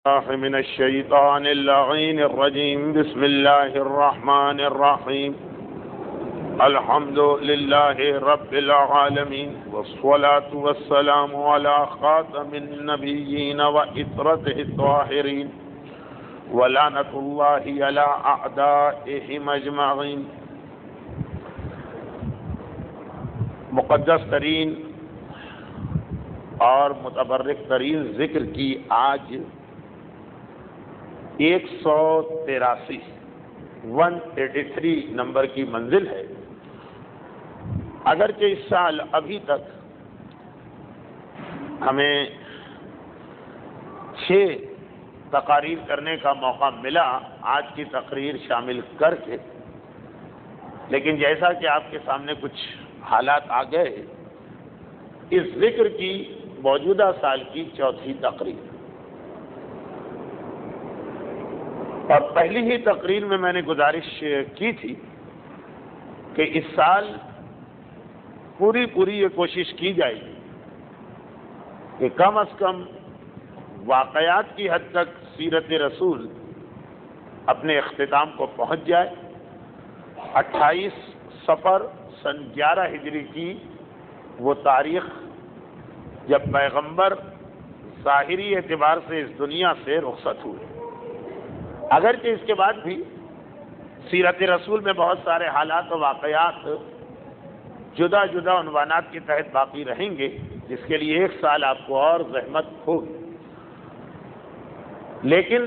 الله من الشيطان اللعين الرجيم. بسم الله الرحمن الرحيم. الحمد لله رب العالمين، والصلاة والسلام على خاتم النبيين وإطرته الطاهرين، ولعنة الله على أعدائهم أجمعين. مقدس ترین اور متبرک ترین ذکر کی آج 183 نمبر کی منزل ہے. اگرچہ اس سال ابھی تک ہمیں 6 تقاریر کرنے کا موقع ملا آج کی تقریر شامل کر کے، لیکن جیسا کہ آپ کے سامنے کچھ حالات آ گئے، اس ذکر کی موجودہ سال کی 4تھی تقریر. اور پہلی ہی تقریر میں نے گزارش کی تھی کہ اس سال پوری یہ کوشش کی جائے گی کہ کم از کم واقعات کی حد تک سیرت رسول اپنے اختتام کو پہنچ جائے. 28 صفر سن 11 ہجری کی وہ تاریخ جب پیغمبر ظاہری اعتبار سے اس دنیا سے رخصت ہوئے. اگرچہ اس کے بعد بھی سیرت رسول میں بہت سارے حالات و واقعات جدا عنوانات کے تحت باقی رہیں گے، جس کے لیے 1 سال آپ کو اور زحمت ہوگی. لیکن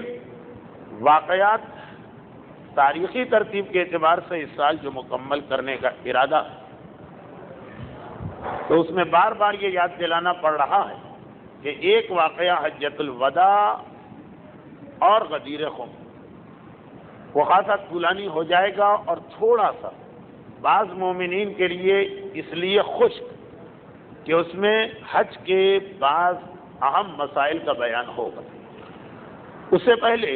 واقعات تاریخی ترتیب کے اعتبار سے اس سال جو مکمل کرنے کا ارادہ، تو اس میں بار بار یہ یاد دلانا پڑ رہا ہے کہ ایک واقعہ حجۃ الوداع اور غدیر خم وہ خاصا طولانی ہو جائے گا، اور تھوڑا سا بعض مومنین کے لیے اس لیے خشک کہ اس میں حج کے بعض اہم مسائل کا بیان ہوگا. اس سے پہلے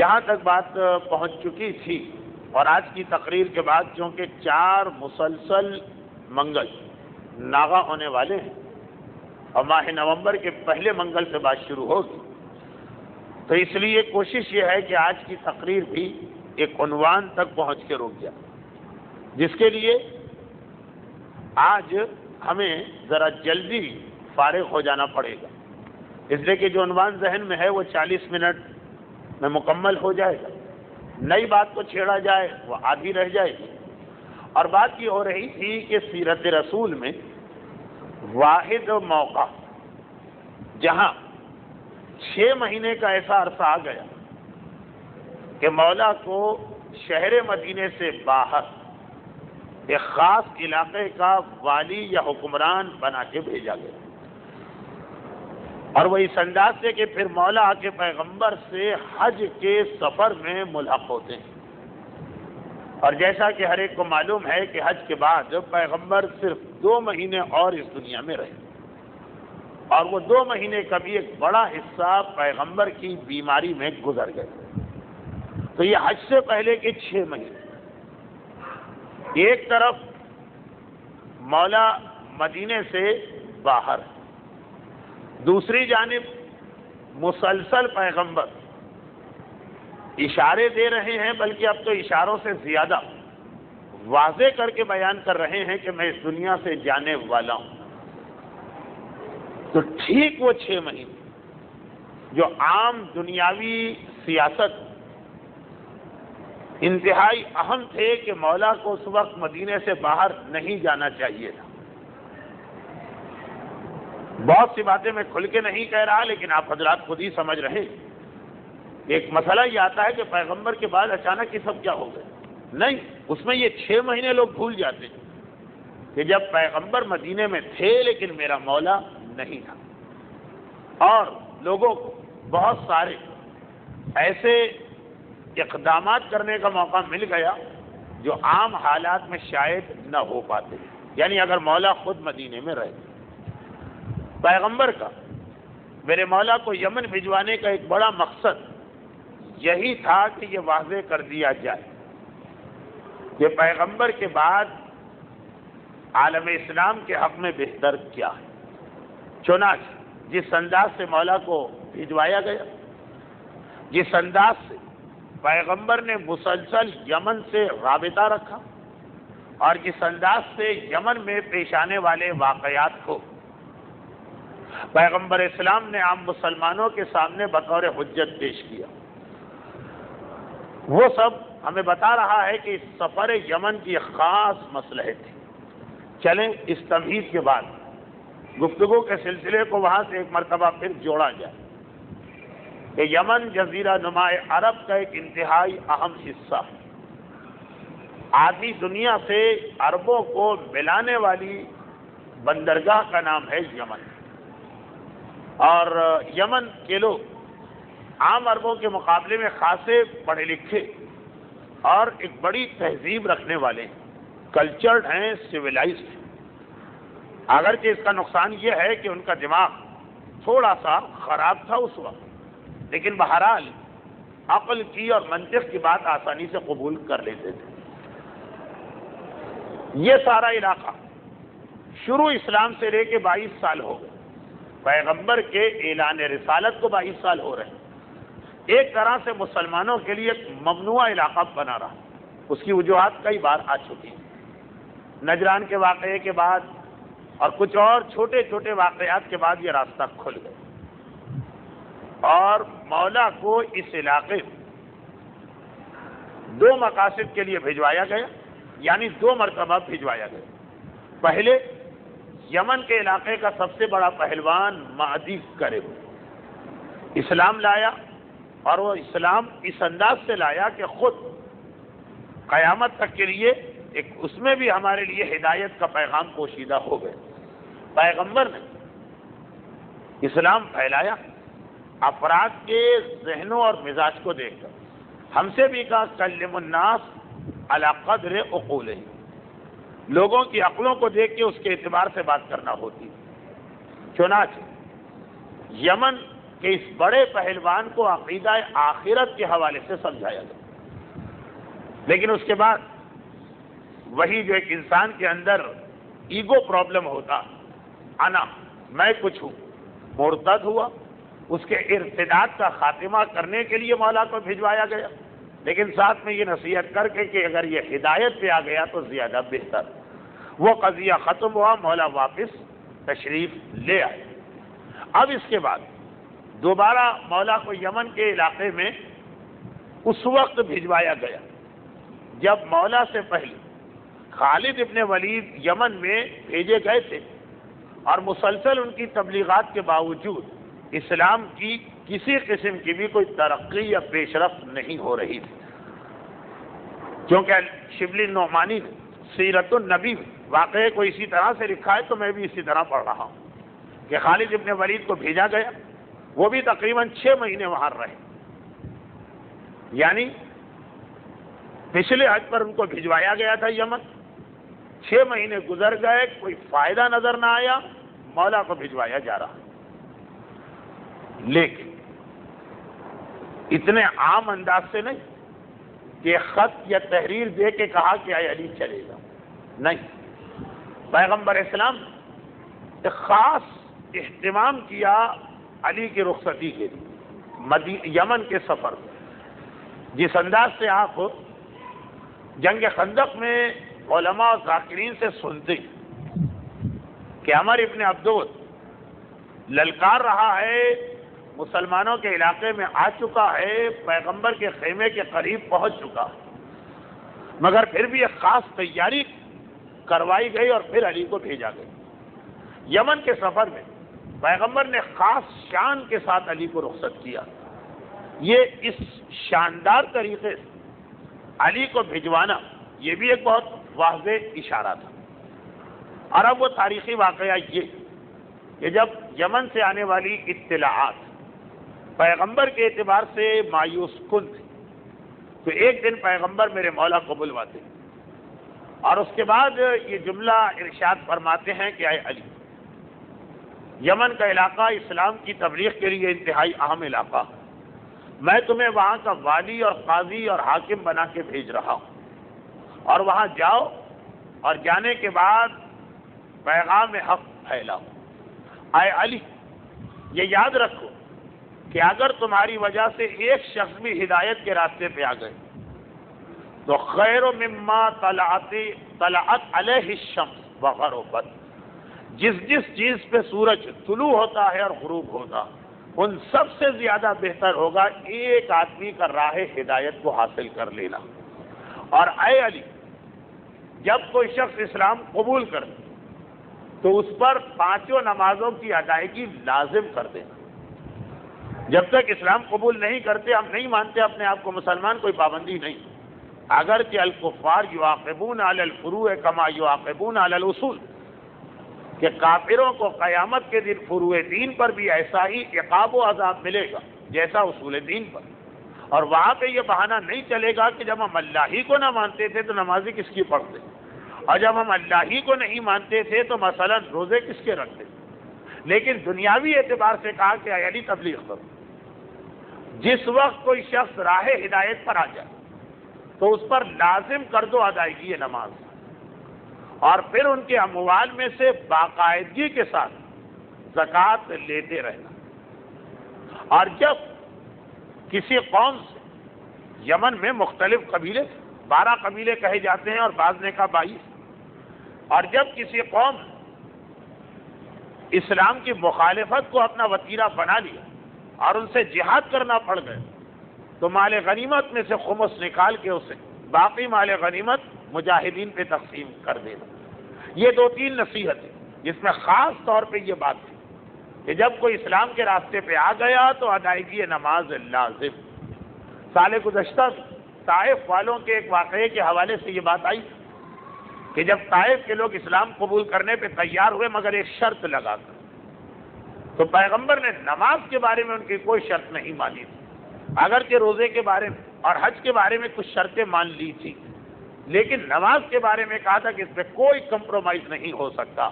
یہاں تک بات پہنچ چکی تھی، اور آج کی تقریر کے بعد چونکہ 4 مسلسل منگل ناغا ہونے والے ہیں اور ماہ نومبر کے پہلے منگل سے بات شروع ہوگی، تو اس لیے کوشش یہ ہے کہ آج کی تقریر بھی ایک عنوان تک پہنچ کے رک جائے، جس کے لیے آج ہمیں ذرا جلدی فارغ ہو جانا پڑے گا، اس لیے کہ جو عنوان ذہن میں ہے وہ 40 منٹ میں مکمل ہو جائے گا. نئی بات کو چھیڑا جائے وہ آدھی رہ جائے گی. اور بات یہ ہو رہی تھی کہ سیرت رسول میں واحد موقع جہاں 6 مہینے کا ایسا عرصہ آ گیا کہ مولا کو شہر مدینے سے باہر ایک خاص علاقے کا والی یا حکمران بنا کے بھیجا گیا، اور وہ اس انداز سے کہ پھر مولا آ کے پیغمبر سے حج کے سفر میں ملحق ہوتے ہیں. اور جیسا کہ ہر ایک کو معلوم ہے کہ حج کے بعد پیغمبر صرف 2 مہینے اور اس دنیا میں رہے، اور وہ 2 مہینے کا بھی ایک بڑا حصہ پیغمبر کی بیماری میں گزر گئے. تو یہ حج سے پہلے کے 6 مہینے ایک طرف مولا مدینے سے باہر، دوسری جانب مسلسل پیغمبر اشارے دے رہے ہیں، بلکہ اب تو اشاروں سے زیادہ واضح کر کے بیان کر رہے ہیں کہ میں اس دنیا سے جانے والا ہوں. تو ٹھیک وہ 6 مہینے جو عام دنیاوی سیاست انتہائی اہم تھے کہ مولا کو اس وقت مدینے سے باہر نہیں جانا چاہیے تھا. بہت سی باتیں میں کھل کے نہیں کہہ رہا، لیکن آپ حضرات خود ہی سمجھ رہے ہیں. ایک مسئلہ یہ آتا ہے کہ پیغمبر کے بعد اچانک یہ سب کیا ہو گئے. نہیں، اس میں یہ 6 مہینے لوگ بھول جاتے ہیں کہ جب پیغمبر مدینے میں تھے لیکن میرا مولا نہیں تھا. اور لوگوں کو بہت سارے ایسے اقدامات کرنے کا موقع مل گیا جو عام حالات میں شاید نہ ہو پاتے. یعنی اگر مولا خود مدینے میں رہے، پیغمبر کا میرے مولا کو یمن بھجوانے کا ایک بڑا مقصد یہی تھا کہ یہ واضح کر دیا جائے کہ پیغمبر کے بعد عالم اسلام کے حق میں بہتر کیا ہے. چنانچہ جس انداز سے مولا کو بھجوایا گیا، جس انداز سے پیغمبر نے مسلسل یمن سے رابطہ رکھا اور جس انداز سے یمن میں پیش آنے والے واقعات کو پیغمبر اسلام نے عام مسلمانوں کے سامنے بطور حجت پیش کیا، وہ سب ہمیں بتا رہا ہے کہ اس سفر یمن کی ایک خاص مصلحت تھی۔ چلیں اس تمہید کے بعد گفتگو کے سلسلے کو وہاں سے ایک مرتبہ پھر جوڑا جائے کہ یمن جزیرہ نما عرب کا ایک انتہائی اہم حصہ، آدھی دنیا سے عربوں کو ملانے والی بندرگاہ کا نام ہے یمن، اور یمن کے لوگ عام عربوں کے مقابلے میں خاصے پڑھے لکھے اور ایک بڑی تہذیب رکھنے والے ہیں، کلچرڈ ہیں، سویلائزڈ ہیں۔ اگرچہ اس کا نقصان یہ ہے کہ ان کا دماغ تھوڑا سا خراب تھا اس وقت، لیکن بہرحال عقل کی اور منطق کی بات آسانی سے قبول کر لیتے تھے۔ یہ سارا علاقہ شروع اسلام سے لے کے 22 سال ہو گئے، پیغمبر کے اعلان رسالت کو 22 سال ہو رہے ہیں، ایک طرح سے مسلمانوں کے لیے ایک ممنوعہ علاقہ بنا رہا۔ اس کی وجوہات کئی بار آ چکی ہیں، نجران کے واقعے کے بعد اور کچھ اور چھوٹے چھوٹے واقعات کے بعد یہ راستہ کھل گیا، اور مولا کو اس علاقے میں 2 مقاصد کے لیے بھجوایا گیا، یعنی 2 مرتبہ بھجوایا گیا۔ پہلے یمن کے علاقے کا سب سے بڑا پہلوان مہدی کرب اسلام لایا، اور وہ اسلام اس انداز سے لایا کہ خود قیامت تک کے لیے اس میں بھی ہمارے لیے ہدایت کا پیغام پوشیدہ ہو گئے۔ پیغمبر نے اسلام پھیلایا، افراد کے ذہنوں اور مزاج کو دیکھ کر ہم سے بھی کہا کلم الناس علی قدر عقولہم، لوگوں کی عقلوں کو دیکھ کے اس کے اعتبار سے بات کرنا ہوتی۔ چنانچہ یمن کے اس بڑے پہلوان کو عقیدہ آخرت کے حوالے سے سمجھایا گیا، لیکن اس کے بعد وہی جو ایک انسان کے اندر ایگو پرابلم ہوتا، انا میں کچھ ہوں، مرتد ہوا، اس کے ارتداد کا خاتمہ کرنے کے لیے مولا کو بھجوایا گیا، لیکن ساتھ میں یہ نصیحت کر کے کہ اگر یہ ہدایت پہ آ گیا تو زیادہ بہتر۔ وہ قضیہ ختم ہوا، مولا واپس تشریف لے آئے۔ اب اس کے بعد دوبارہ مولا کو یمن کے علاقے میں اس وقت بھجوایا گیا جب مولا سے پہلے خالد ابن ولید یمن میں بھیجے گئے تھے، اور مسلسل ان کی تبلیغات کے باوجود اسلام کی کسی قسم کی بھی کوئی ترقی یا پیش رفت نہیں ہو رہی تھی، کیونکہ شبلی نعمانی نے سیرت النبی واقعے کو اسی طرح سے لکھا ہے، تو میں بھی اسی طرح پڑھ رہا ہوں کہ خالد ابن ولید کو بھیجا گیا، وہ بھی تقریباً 6 مہینے وہاں رہے، یعنی پچھلے حج پر ان کو بھجوایا گیا تھا یمن، 6 مہینے گزر گئے، کوئی فائدہ نظر نہ آیا، مولا کو بھجوایا جا رہا۔ لیکن اتنے عام انداز سے نہیں کہ خط یا تحریر دے کے کہا کہ اے علی چلے گا، نہیں، پیغمبر اسلام نے خاص اہتمام کیا علی کی رخصتی کے لیے یمن کے سفر میں، جس انداز سے آپ جنگ خندق میں علماء اور ذاکرین سے سنتے کہ عمر ابن عبدود للکار رہا ہے، مسلمانوں کے علاقے میں آ چکا ہے، پیغمبر کے خیمے کے قریب پہنچ چکا ہے، مگر پھر بھی ایک خاص تیاری کروائی گئی اور پھر علی کو بھیجا گیا۔ یمن کے سفر میں پیغمبر نے خاص شان کے ساتھ علی کو رخصت کیا۔ یہ اس شاندار طریقے سے علی کو بھجوانا یہ بھی ایک بہت واضح اشارہ تھا۔ اور اب وہ تاریخی واقعہ یہ کہ جب یمن سے آنے والی اطلاعات پیغمبر کے اعتبار سے مایوس کن تھی، تو ایک دن پیغمبر میرے مولا کو بلواتے اور اس کے بعد یہ جملہ ارشاد فرماتے ہیں کہ اے علی، یمن کا علاقہ اسلام کی تبلیغ کے لیے انتہائی اہم علاقہ، میں تمہیں وہاں کا والی اور قاضی اور حاکم بنا کے بھیج رہا ہوں، اور وہاں جاؤ اور جانے کے بعد پیغام حق پھیلاؤ۔ اے علی، یہ یاد رکھو کہ اگر تمہاری وجہ سے ایک شخص بھی ہدایت کے راستے پہ آ گئے تو خیر مما طلعت علیہ الشمس وغربت، جس چیز پہ سورج طلوع ہوتا ہے اور غروب ہوتا، ان سب سے زیادہ بہتر ہوگا ایک آدمی کا راہ ہدایت کو حاصل کر لینا۔ اور اے علی، جب کوئی شخص اسلام قبول کرے تو اس پر 5 نمازوں کی ادائیگی لازم کر دینا۔ جب تک اسلام قبول نہیں کرتے، ہم نہیں مانتے اپنے آپ کو مسلمان، کوئی پابندی نہیں، اگرچہ الکفار یعاقبون علی الفروع کما یعاقبون علی الاصول، کہ کافروں کو قیامت کے دن فروع دین پر بھی ایسا ہی عقاب و عذاب ملے گا جیسا اصول دین پر، اور وہاں پہ یہ بہانہ نہیں چلے گا کہ جب ہم اللہ ہی کو نہ مانتے تھے تو نمازی کس کی پڑھتے، اور جب ہم اللہ ہی کو نہیں مانتے تھے تو مثلا روزے کس کے رکھتے۔ لیکن دنیاوی اعتبار سے کہا کہ اے علی تبلیغ کرو۔ جس وقت کوئی شخص راہ ہدایت پر آ جائے تو اس پر لازم کر دو ادائیگی نماز، اور پھر ان کے اموال میں سے باقاعدگی کے ساتھ زکوٰۃ لیتے رہنا۔ اور جب کسی قوم سے، یمن میں مختلف قبیلے، 12 قبیلے کہے جاتے ہیں اور بعض نے کہا 22، اور جب کسی قوم اسلام کی مخالفت کو اپنا وتیرہ بنا لیا اور ان سے جہاد کرنا پڑ گئے تو مال غنیمت میں سے خمس نکال کے اسے باقی مال غنیمت مجاہدین پہ تقسیم کر دینا۔ یہ 2-3 نصیحتیں جس میں خاص طور پہ یہ بات تھی کہ جب کوئی اسلام کے راستے پہ آ گیا تو ادائیگی نماز لازم۔ سال گزشتہ طائف والوں کے ایک واقعے کے حوالے سے یہ بات آئی کہ جب طائف کے لوگ اسلام قبول کرنے پہ تیار ہوئے مگر ایک شرط لگا کر، تو پیغمبر نے نماز کے بارے میں ان کی کوئی شرط نہیں مانی تھی، اگرچہ روزے کے بارے میں اور حج کے بارے میں کچھ شرطیں مان لی تھی، لیکن نماز کے بارے میں کہا تھا کہ اس پہ کوئی کمپرومائز نہیں ہو سکتا۔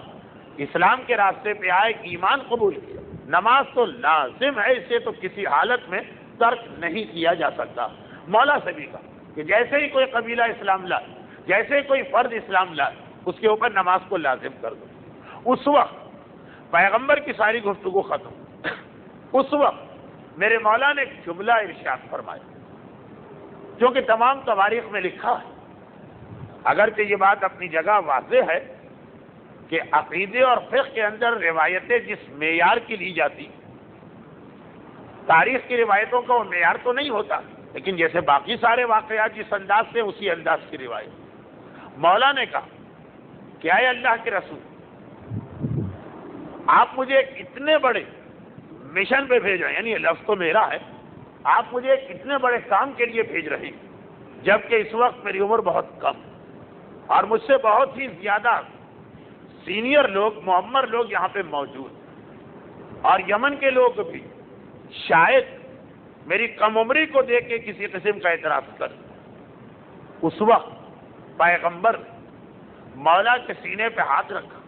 اسلام کے راستے پہ آئے، ایمان قبول کیا، نماز تو لازم ہے، اسے تو کسی حالت میں ترک نہیں کیا جا سکتا۔ مولا سے بھی کہا کہ جیسے ہی کوئی قبیلہ اسلام لائے، جیسے ہی کوئی فرد اسلام لائے، اس کے اوپر نماز کو لازم کر دو۔ اس وقت پیغمبر کی ساری گفتگو ختم، اس وقت میرے مولا نے ایک جملہ ارشاد فرمایا جو کہ تمام تواریخ میں لکھا ہے، اگرچہ یہ بات اپنی جگہ واضح ہے کہ عقیدے اور فقہ کے اندر روایتیں جس معیار کی لی جاتی، تاریخ کی روایتوں کا وہ معیار تو نہیں ہوتا، لیکن جیسے باقی سارے واقعات جس انداز سے اسی انداز کی روایت۔ مولا نے کہا کہ اے اللہ کے رسول، آپ مجھے ایک اتنے بڑے مشن پہ بھیج رہے ہیں، یعنی یہ لفظ تو میرا ہے، آپ مجھے ایک اتنے بڑے کام کے لیے بھیج رہے ہیں جبکہ اس وقت میری عمر بہت کم اور مجھ سے بہت ہی زیادہ سینئر لوگ، معمر لوگ یہاں پہ موجود، اور یمن کے لوگ بھی شاید میری کم عمری کو دیکھ کے کسی قسم کا اعتراض کر۔ اس وقت پیغمبر مولا کے سینے پہ ہاتھ رکھا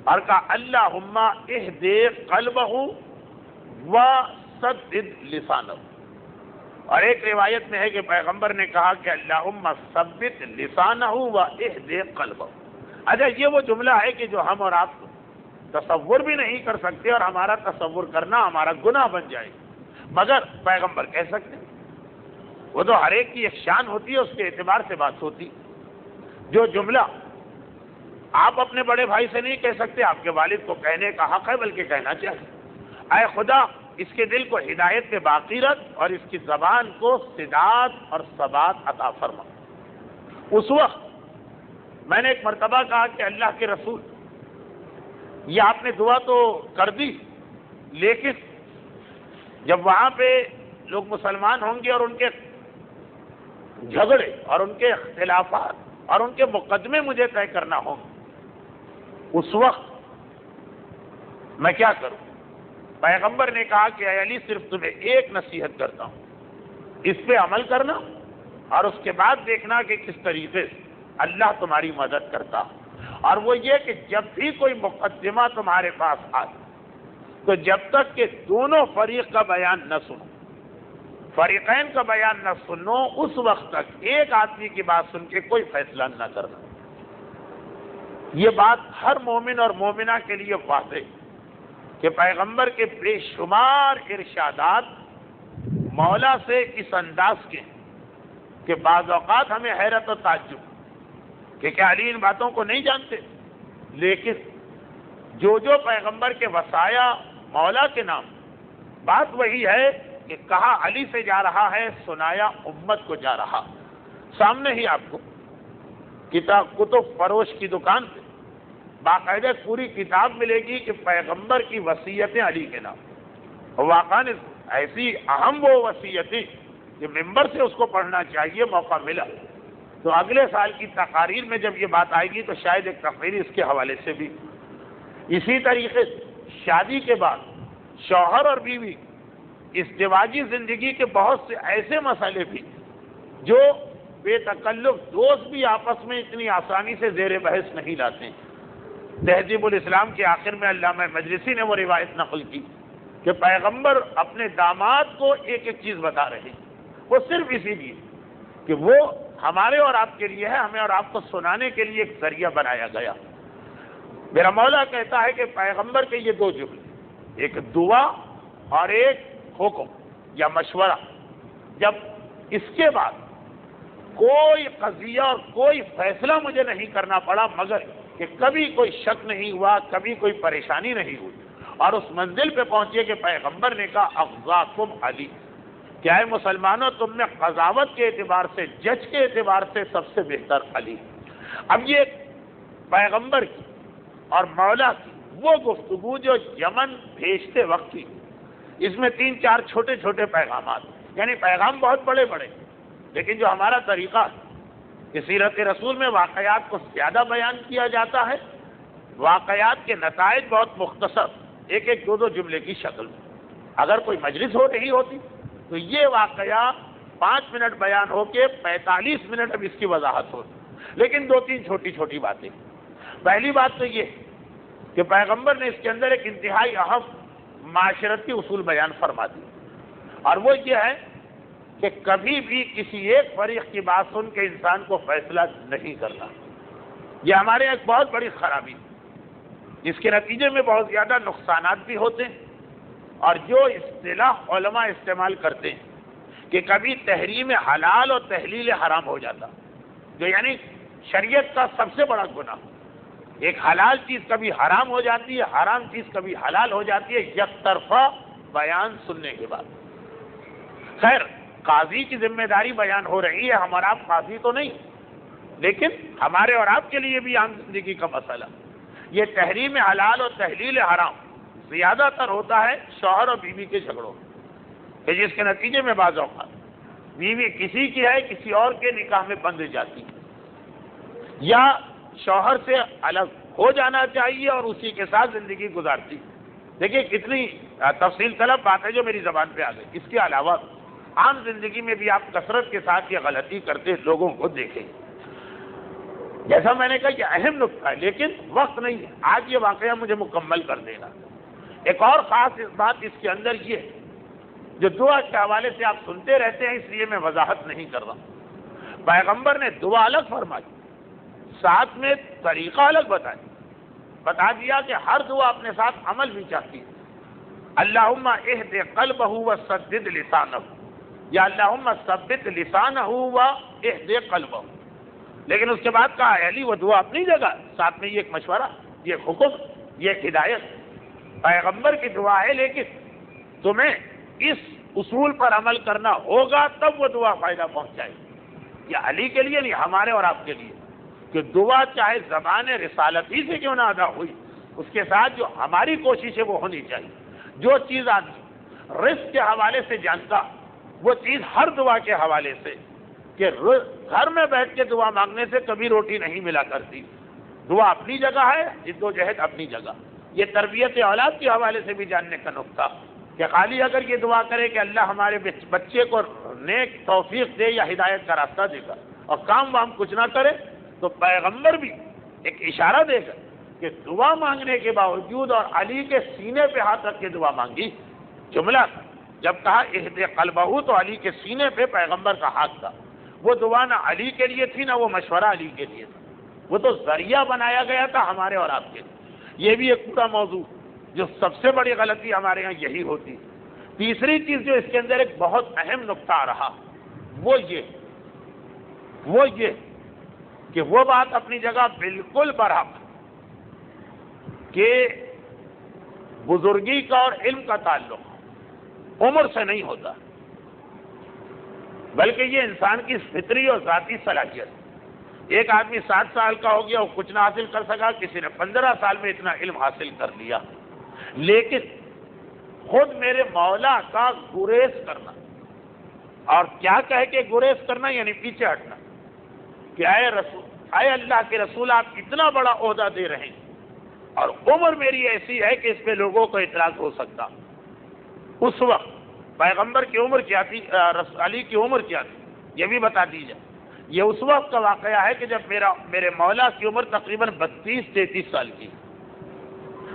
اور کہا اللہم اہدی قلبہ وسدد لسانہ، اور ایک روایت میں ہے کہ پیغمبر نے کہا کہ اللہم ثبت لسانہ واہدی قلبہ۔ اچھا، یہ وہ جملہ ہے کہ جو ہم اور آپ تصور بھی نہیں کر سکتے، اور ہمارا تصور کرنا ہمارا گناہ بن جائے، مگر پیغمبر کہہ سکتے ہیں۔ وہ تو ہر ایک کی ایک شان ہوتی ہے، اس کے اعتبار سے بات ہوتی۔ جو جملہ آپ اپنے بڑے بھائی سے نہیں کہہ سکتے، آپ کے والد کو کہنے کا حق ہے، بلکہ کہنا چاہیے، اے خدا اس کے دل کو ہدایت پہ باقی رکھ اور اس کی زبان کو سداد اور ثبات عطا فرما۔ اس وقت میں نے ایک مرتبہ کہا کہ اللہ کے رسول، یہ آپ نے دعا تو کر دی، لیکن جب وہاں پہ لوگ مسلمان ہوں گے اور ان کے جھگڑے اور ان کے اختلافات اور ان کے مقدمے مجھے طے کرنا ہوں، اس وقت میں کیا کروں؟ پیغمبر نے کہا کہ اے علی، صرف تمہیں ایک نصیحت کرتا ہوں، اس پہ عمل کرنا اور اس کے بعد دیکھنا کہ کس طریقے سے اللہ تمہاری مدد کرتا، اور وہ یہ کہ جب بھی کوئی مقدمہ تمہارے پاس آئے تو جب تک کہ دونوں فریق کا بیان نہ سنو، فریقین کا بیان نہ سنو، اس وقت تک ایک آدمی کی بات سن کے کوئی فیصلہ نہ کرنا۔ یہ بات ہر مومن اور مومنہ کے لیے واضح، کہ پیغمبر کے بے شمار ارشادات مولا سے اس انداز کے کہ بعض اوقات ہمیں حیرت و تعجب کہ کیا علی ان باتوں کو نہیں جانتے، لیکن جو پیغمبر کے وصایا مولا کے نام، بات وہی ہے کہ کہا علی سے جا رہا ہے، سنایا امت کو جا رہا۔ سامنے ہی آپ کو کتب فروش کی دکان پہ باقاعدہ پوری کتاب ملے گی کہ پیغمبر کی وصیتیں علی کے نام، واقعاً ایسی اہم وہ وصیتیں کہ ممبر سے اس کو پڑھنا چاہیے، موقع ملا تو اگلے سال کی تقاریر میں جب یہ بات آئے گی تو شاید ایک تقریر اس کے حوالے سے بھی۔ اسی طریقے سے شادی کے بعد شوہر اور بیوی ازدواجی زندگی کے بہت سے ایسے مسئلے بھی جو بے تکلف دوست بھی آپس میں اتنی آسانی سے زیر بحث نہیں لاتے ہیں۔ تہذیب الاسلام کے آخر میں علامہ مجلسی نے وہ روایت نقل کی کہ پیغمبر اپنے داماد کو ایک ایک چیز بتا رہے ہیں، وہ صرف اسی لیے کہ وہ ہمارے اور آپ کے لیے ہے، ہمیں اور آپ کو سنانے کے لیے ایک ذریعہ بنایا گیا۔ میرا مولا کہتا ہے کہ پیغمبر کے یہ دو جملے، ایک دعا اور ایک حکم یا مشورہ، جب اس کے بعد کوئی قضیہ اور کوئی فیصلہ مجھے نہیں کرنا پڑا مگر کہ کبھی کوئی شک نہیں ہوا، کبھی کوئی پریشانی نہیں ہوئی، اور اس منزل پہ پہنچے کہ پیغمبر نے کہا افضاکم علی، کیا ہے مسلمانوں تم میں قضاوت کے اعتبار سے، جج کے اعتبار سے سب سے بہتر علی۔ اب یہ پیغمبر کی اور مولا کی وہ گفتگو جو یمن بھیجتے وقت تھی، اس میں 3-4 چھوٹے چھوٹے پیغامات، یعنی پیغام بہت بڑے بڑے، لیکن جو ہمارا طریقہ ہے کہ سیرت رسول میں واقعات کو زیادہ بیان کیا جاتا ہے، واقعات کے نتائج بہت مختصر، ایک ایک دو جملے کی شکل میں۔ اگر کوئی مجلس ہو رہی ہوتی تو یہ واقعہ 5 منٹ بیان ہو کے 45 منٹ اب اس کی وضاحت ہوتی، لیکن 2-3 چھوٹی چھوٹی باتیں۔ پہلی بات تو یہ کہ پیغمبر نے اس کے اندر ایک انتہائی اہم معاشرتی اصول بیان فرما دی، اور وہ یہ ہے کہ کبھی بھی کسی ایک فریق کی بات سن کے انسان کو فیصلہ نہیں کرنا۔ یہ ہمارے ایک بہت بڑی خرابی ہے، جس کے نتیجے میں بہت زیادہ نقصانات بھی ہوتے ہیں، اور جو اصطلاح علماء استعمال کرتے ہیں کہ کبھی تحریم حلال اور تحلیل حرام ہو جاتا، جو یعنی شریعت کا سب سے بڑا گناہ، ایک حلال چیز کبھی حرام ہو جاتی ہے، حرام چیز کبھی حلال ہو جاتی ہے یک طرفہ بیان سننے کے بعد۔ خیر، قاضی کی ذمہ داری بیان ہو رہی ہے، ہمارا آپ قاضی تو نہیں، لیکن ہمارے اور آپ کے لیے بھی عام زندگی کا مسئلہ، یہ تحریم حلال اور تحلیل حرام زیادہ تر ہوتا ہے شوہر اور بیوی کے جھگڑوں میں، کہ جس کے نتیجے میں بعض اوقات بیوی کسی کی ہے کسی اور کے نکاح میں بندھ جاتی، یا شوہر سے الگ ہو جانا چاہیے اور اسی کے ساتھ زندگی گزارتی۔ دیکھیے کتنی تفصیل طلب بات ہے جو میری زبان پہ آ گئی۔ اس کے علاوہ عام زندگی میں بھی آپ کثرت کے ساتھ یہ غلطی کرتے لوگوں کو دیکھیں۔ جیسا میں نے کہا یہ اہم نقطہ ہے، لیکن وقت نہیں ہے، آج یہ واقعہ مجھے مکمل کر دینا۔ ایک اور خاص بات اس کے اندر یہ ہے، جو دعا کے حوالے سے آپ سنتے رہتے ہیں، اس لیے میں وضاحت نہیں کر رہا۔ پیغمبر نے دعا الگ فرمائی، ساتھ میں طریقہ الگ بتا دیا کہ ہر دعا اپنے ساتھ عمل بھی چاہتی ہے۔ اللہم اہد قلبہ وسدد لسانہ، یا اللہم ثبت لسانہ واہد قلبہ۔ لیکن اس کے بعد کہا علی وہ دعا اپنی جگہ، ساتھ میں یہ ایک مشورہ، یہ ایک حکم، یہ ایک ہدایت، پیغمبر کی دعا ہے، لیکن تمہیں اس اصول پر عمل کرنا ہوگا تب وہ دعا فائدہ پہنچائے گی۔ یہ علی کے لیے نہیں، ہمارے اور آپ کے لیے، کہ دعا چاہے زبان رسالت ہی سے کیوں نہ ادا ہوئی، اس کے ساتھ جو ہماری کوشش ہے وہ ہونی چاہیے۔ جو چیز آدمی رزق کے حوالے سے جانتا، وہ چیز ہر دعا کے حوالے سے، کہ گھر میں بیٹھ کے دعا مانگنے سے کبھی روٹی نہیں ملا کرتی۔ دعا اپنی جگہ ہے، جد و جہد اپنی جگہ۔ یہ تربیت اولاد کے حوالے سے بھی جاننے کا نقطہ، کہ خالی اگر یہ دعا کرے کہ اللہ ہمارے بچے کو نیک توفیق دے یا ہدایت کا راستہ دے گا، اور کام وام کچھ نہ کرے، تو پیغمبر بھی ایک اشارہ دے گا کہ دعا مانگنے کے باوجود اور علی کے سینے پہ ہاتھ رکھ کے دعا مانگی۔ جملہ جب کہا اہد قلبہ تو علی کے سینے پہ پیغمبر کا ہاتھ تھا۔ وہ دعا نہ علی کے لیے تھی، نہ وہ مشورہ علی کے لیے تھا، وہ تو ذریعہ بنایا گیا تھا ہمارے اور آپ کے لیے۔ یہ بھی ایک پورا موضوع جو سب سے بڑی غلطی ہمارے ہاں یہی ہوتی. تیسری چیز جو اس کے اندر ایک بہت اہم نقطہ آ رہا وہ یہ کہ وہ بات اپنی جگہ بالکل برحق کہ بزرگی کا اور علم کا تعلق عمر سے نہیں ہوتا، بلکہ یہ انسان کی فطری اور ذاتی صلاحیت. ایک آدمی 60 سال کا ہو گیا وہ کچھ نہ حاصل کر سکا، کسی نے 15 سال میں اتنا علم حاصل کر لیا. لیکن خود میرے مولا کا گریز کرنا، اور کیا کہہ کے گریز کرنا یعنی پیچھے ہٹنا کہ اے اللہ کے رسول آپ اتنا بڑا عہدہ دے رہے ہیں اور عمر میری ایسی ہے کہ اس پہ لوگوں کو اعتراض ہو سکتا. اس وقت پیغمبر کی عمر کیا تھی، علی کی عمر کیا تھی یہ بھی بتا دیجیے. یہ اس وقت کا واقعہ ہے کہ جب میرے مولا کی عمر تقریباً 32-33 سال کی،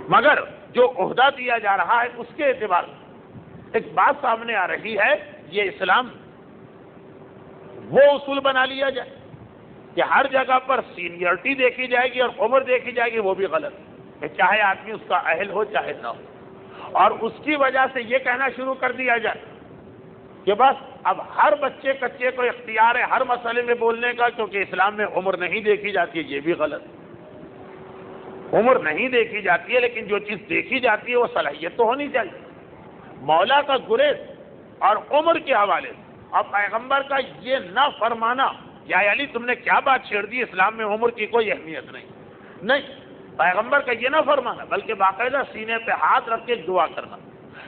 مگر جو عہدہ دیا جا رہا ہے اس کے اعتبار سے ایک بات سامنے آ رہی ہے. یہ اسلام وہ اصول بنا لیا جائے کہ ہر جگہ پر سینئرٹی دیکھی جائے گی اور عمر دیکھی جائے گی، وہ بھی غلط ہے، چاہے آدمی اس کا اہل ہو چاہے نہ ہو. اور اس کی وجہ سے یہ کہنا شروع کر دیا جائے کہ بس اب ہر بچے کچے کو اختیار ہے ہر مسئلے میں بولنے کا، کیونکہ اسلام میں عمر نہیں دیکھی جاتی ہے. یہ بھی غلط ہے، عمر نہیں دیکھی جاتی ہے، لیکن جو چیز دیکھی جاتی ہے وہ صلاحیت تو ہونی چاہیے. مولا کا گریز اور عمر کے حوالے سے اور پیغمبر کا یہ نہ فرمانا یا علی تم نے کیا بات چھیڑ دی، اسلام میں عمر کی کوئی اہمیت نہیں. پیغمبر کا یہ نہ فرمانا بلکہ باقاعدہ سینے پہ ہاتھ رکھ کے دعا کرنا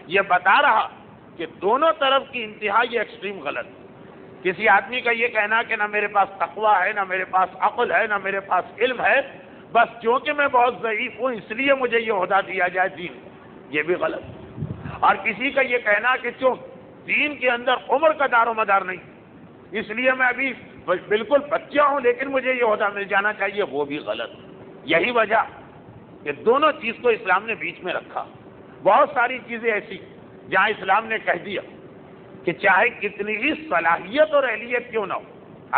یہ بتا رہا کہ دونوں طرف کی انتہا یہ ایکسٹریم غلط ہے. کسی آدمی کا یہ کہنا کہ نہ میرے پاس تقویٰ ہے، نہ میرے پاس عقل ہے، نہ میرے پاس علم ہے، بس کیونکہ میں بہت ضعیف ہوں اس لیے مجھے یہ عہدہ دیا جائے دین، یہ بھی غلط ہے. اور کسی کا یہ کہنا کہ چوں دین کے اندر عمر کا دار و مدار نہیں اس لیے میں ابھی بالکل بچہ ہوں لیکن مجھے یہ عہدہ مل جانا چاہیے، وہ بھی غلط ہے. یہی وجہ کہ دونوں چیز کو اسلام نے بیچ میں رکھا. بہت ساری چیزیں ایسی جہاں اسلام نے کہہ دیا کہ چاہے کتنی ہی صلاحیت اور اہلیت کیوں نہ ہو،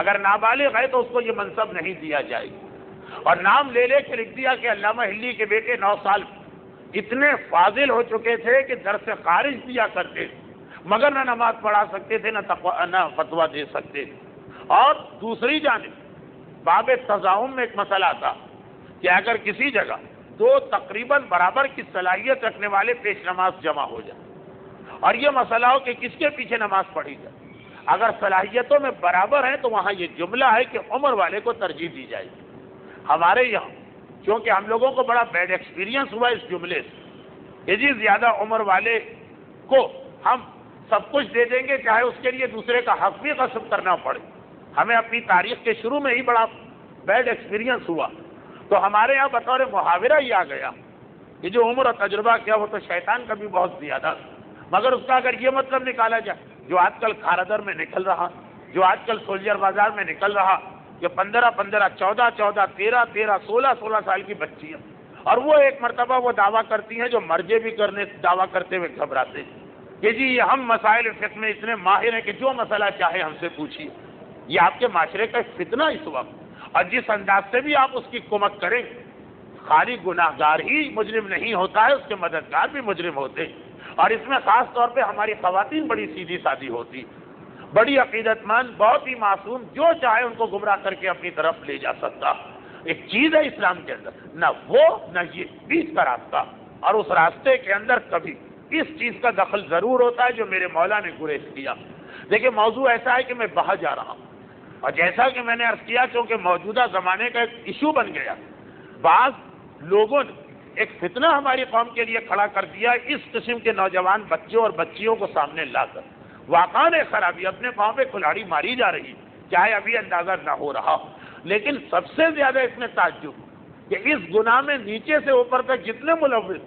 اگر نابالغ ہے تو اس کو یہ منصب نہیں دیا جائے گا. اور نام لے کے لکھ دیا کہ علامہ ہلی کے بیٹے 9 سال اتنے فاضل ہو چکے تھے کہ در سے خارج دیا کرتے تھے، مگر نہ نماز پڑھا سکتے تھے نہ فتویٰ دے سکتے تھے. اور دوسری جانب باب تضاہم میں ایک مسئلہ تھا کہ اگر کسی جگہ دو تقریباً برابر کی صلاحیت رکھنے والے پیش نماز جمع ہو جائے اور یہ مسئلہ ہو کہ کس کے پیچھے نماز پڑھی جائے، اگر صلاحیتوں میں برابر ہیں تو وہاں یہ جملہ ہے کہ عمر والے کو ترجیح دی جائے گی. ہمارے یہاں کیونکہ ہم لوگوں کو بڑا بیڈ ایکسپیرینس ہوا اس جملے سے کہ جی زیادہ عمر والے کو ہم سب کچھ دے دیں گے چاہے اس کے لیے دوسرے کا حق بھی غصب کرنا پڑے. ہمیں اپنی تاریخ کے شروع میں ہی بڑا بیڈ ایکسپیرینس ہوا تو ہمارے یہاں بطور محاورہ یہ آ گیا کہ جو عمر اور تجربہ کیا وہ تو شیطان کا بھی بہت زیادہ. مگر اس کا اگر یہ مطلب نکالا جائے جو آج کل کھارادر میں نکل رہا، جو آج کل سولجر بازار میں نکل رہا کہ 15 15 14 14 13 13 16 16 سال کی بچیاں، اور وہ ایک مرتبہ وہ دعویٰ کرتی ہیں جو مرجے بھی کرنے دعویٰ کرتے ہوئے گھبراتے ہیں کہ جی ہم مسائل فقہ میں اتنے ماہر ہیں کہ جو مسئلہ چاہے ہم سے پوچھیے. یہ آپ کے معاشرے کا ایک فتنہ اس وقت، اور جس انداز سے بھی آپ اس کی کمک کریں خالی گناہ گار ہی مجرم نہیں ہوتا ہے، اس کے مددگار بھی مجرم ہوتے ہیں. اور اس میں خاص طور پہ ہماری خواتین بڑی سیدھی سادی ہوتی، بڑی عقیدت مند، بہت ہی معصوم، جو چاہے ان کو گمراہ کر کے اپنی طرف لے جا سکتا. ایک چیز ہے اسلام کے اندر نہ وہ نہ یہ بیچ کا راستہ، اور اس راستے کے اندر کبھی اس چیز کا دخل ضرور ہوتا ہے جو میرے مولا نے گریز کیا. دیکھیں موضوع ایسا ہے کہ میں باہر جا رہا ہوں اور جیسا کہ میں نے عرض کیا چونکہ موجودہ زمانے کا ایک ایشو بن گیا، بعض لوگوں نے ایک فتنہ ہماری قوم کے لیے کھڑا کر دیا اس قسم کے نوجوان بچوں اور بچیوں کو سامنے لا کر. واقعاً ایک خرابی، اپنے پاؤں پہ کھلاڑی ماری جا رہی چاہے ابھی اندازہ نہ ہو رہا، لیکن سب سے زیادہ اس میں تعجب کہ اس گناہ میں نیچے سے اوپر تک جتنے ملوث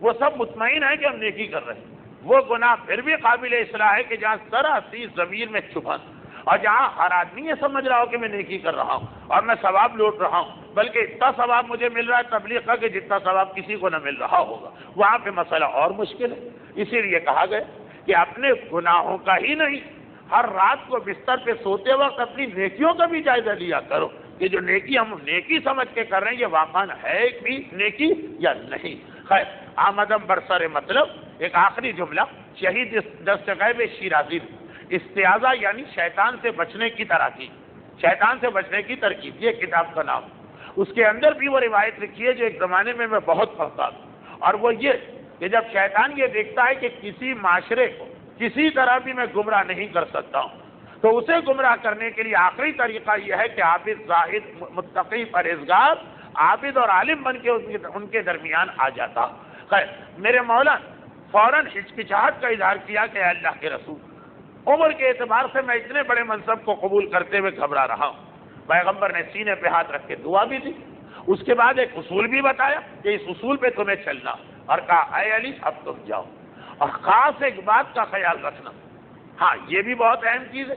وہ سب مطمئن ہیں کہ ہم نیکی کر رہے ہیں. وہ گناہ پھر بھی قابل اصلاح ہے کہ جہاں ذرا سی ضمیر میں چبھن اور جہاں ہر آدمی یہ سمجھ رہا ہو کہ میں نیکی کر رہا ہوں اور میں ثواب لوٹ رہا ہوں، بلکہ اتنا ثواب مجھے مل رہا ہے تبلیغ کا کہ جتنا ثواب کسی کو نہ مل رہا ہوگا، وہاں پہ مسئلہ اور مشکل ہے. اسی لیے کہا گیا کہ اپنے گناہوں کا ہی نہیں، ہر رات کو بستر پہ سوتے وقت اپنی نیکیوں کا بھی جائزہ لیا کرو کہ جو نیکی ہم نیکی سمجھ کے کر رہے ہیں یہ واقعاً ہے بھی نیکی یا نہیں. خیر آمدم برسر مطلب ایک آخری جملہ، شہید دستغیب شیرازی، استعاذہ یعنی شیطان سے بچنے کی تراکیب، شیطان سے بچنے کی ترکیب، یہ کتاب کا نام۔ اس کے اندر بھی وہ روایت لکھی ہے جو ایک زمانے میں بہت پڑھتا تھا، اور وہ یہ کہ جب شیطان یہ دیکھتا ہے کہ کسی معاشرے کو کسی طرح بھی میں گمراہ نہیں کر سکتا ہوں، تو اسے گمراہ کرنے کے لیے آخری طریقہ یہ ہے کہ عابد، زاہد، متقی، پرہیزگار، عابد اور عالم بن کے ان کے درمیان آ جاتا۔ خیر میرے مولا فوراً ہچکچاہٹ کا اظہار کیا کہ اے اللہ کے رسول، عمر کے اعتبار سے میں اتنے بڑے منصب کو قبول کرتے ہوئے گھبرا رہا ہوں۔ پیغمبر نے سینے پہ ہاتھ رکھ کے دعا بھی دی، اس کے بعد ایک اصول بھی بتایا کہ اس اصول پہ تمہیں چلنا، اور کہا اے علی اب تم جاؤ، اور خاص ایک بات کا خیال رکھنا۔ ہاں یہ بھی بہت اہم چیز ہے،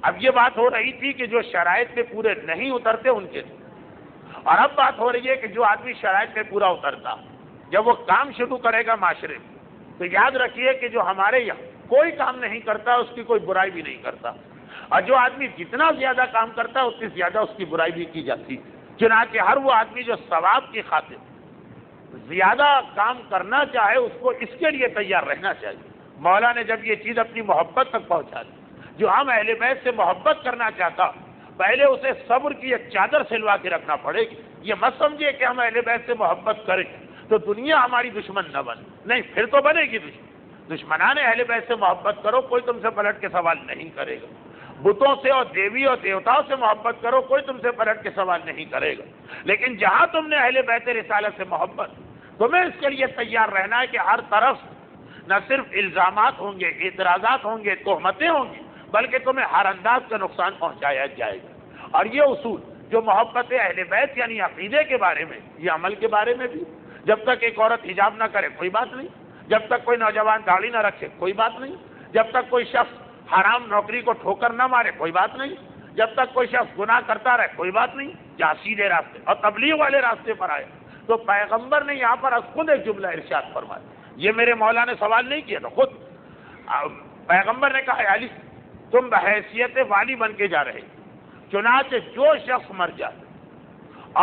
اب یہ بات ہو رہی تھی کہ جو شرائط پہ پورے نہیں اترتے ان کے، اور اب بات ہو رہی ہے کہ جو آدمی شرائط پہ پورا اترتا جب وہ کام شروع کرے گا معاشرے میں، تو یاد رکھیے کہ جو ہمارے یہاں کوئی کام نہیں کرتا اس کی کوئی برائی بھی نہیں کرتا، اور جو آدمی جتنا زیادہ کام کرتا ہے اتنی زیادہ اس کی برائی بھی کی جاتی۔ چنانچہ ہر وہ آدمی جو ثواب کی خاطر زیادہ کام کرنا چاہے اس کو اس کے لیے تیار رہنا چاہیے۔ مولا نے جب یہ چیز اپنی محبت تک پہنچا دی، جو ہم اہل بیت سے محبت کرنا چاہتا پہلے اسے صبر کی ایک چادر سلوا کے رکھنا پڑے گی۔ یہ مت سمجھے کہ ہم اہل بیت سے محبت کریں تو دنیا ہماری دشمن نہ بنے، نہیں، پھر تو بنے گی دشمن۔ دشمنان اہل بیت سے محبت کرو، کوئی تم سے پلٹ کے سوال نہیں کرے گا۔ بتوں سے اور دیوی اور دیوتاؤں سے محبت کرو، کوئی تم سے پلٹ کے سوال نہیں کرے گا۔ لیکن جہاں تم نے اہل بیت رسالت سے محبت، تمہیں اس کے لیے تیار رہنا ہے کہ ہر طرف نہ صرف الزامات ہوں گے، اعتراضات ہوں گے، تہمتیں ہوں گی، بلکہ تمہیں ہر انداز کا نقصان پہنچایا جائے گا۔ اور یہ اصول جو محبت اہل بیت یعنی عقیدے کے بارے میں، یہ عمل کے بارے میں بھی، جب تک ایک عورت حجاب نہ کرے کوئی بات نہیں، جب تک کوئی نوجوان داڑھی نہ رکھے کوئی بات نہیں، جب تک کوئی شخص حرام نوکری کو ٹھوکر نہ مارے کوئی بات نہیں، جب تک کوئی شخص گناہ کرتا رہے کوئی بات نہیں، جہاں سیدھے راستے اور تبلیغ والے راستے پر آئے۔ تو پیغمبر نے یہاں پر خود ایک جملہ ارشاد فرمایا، یہ میرے مولا نے سوال نہیں کیا تھا، خود پیغمبر نے کہا علی تم بحیثیت والی بن کے جا رہے، چنانچہ جو شخص مر جائے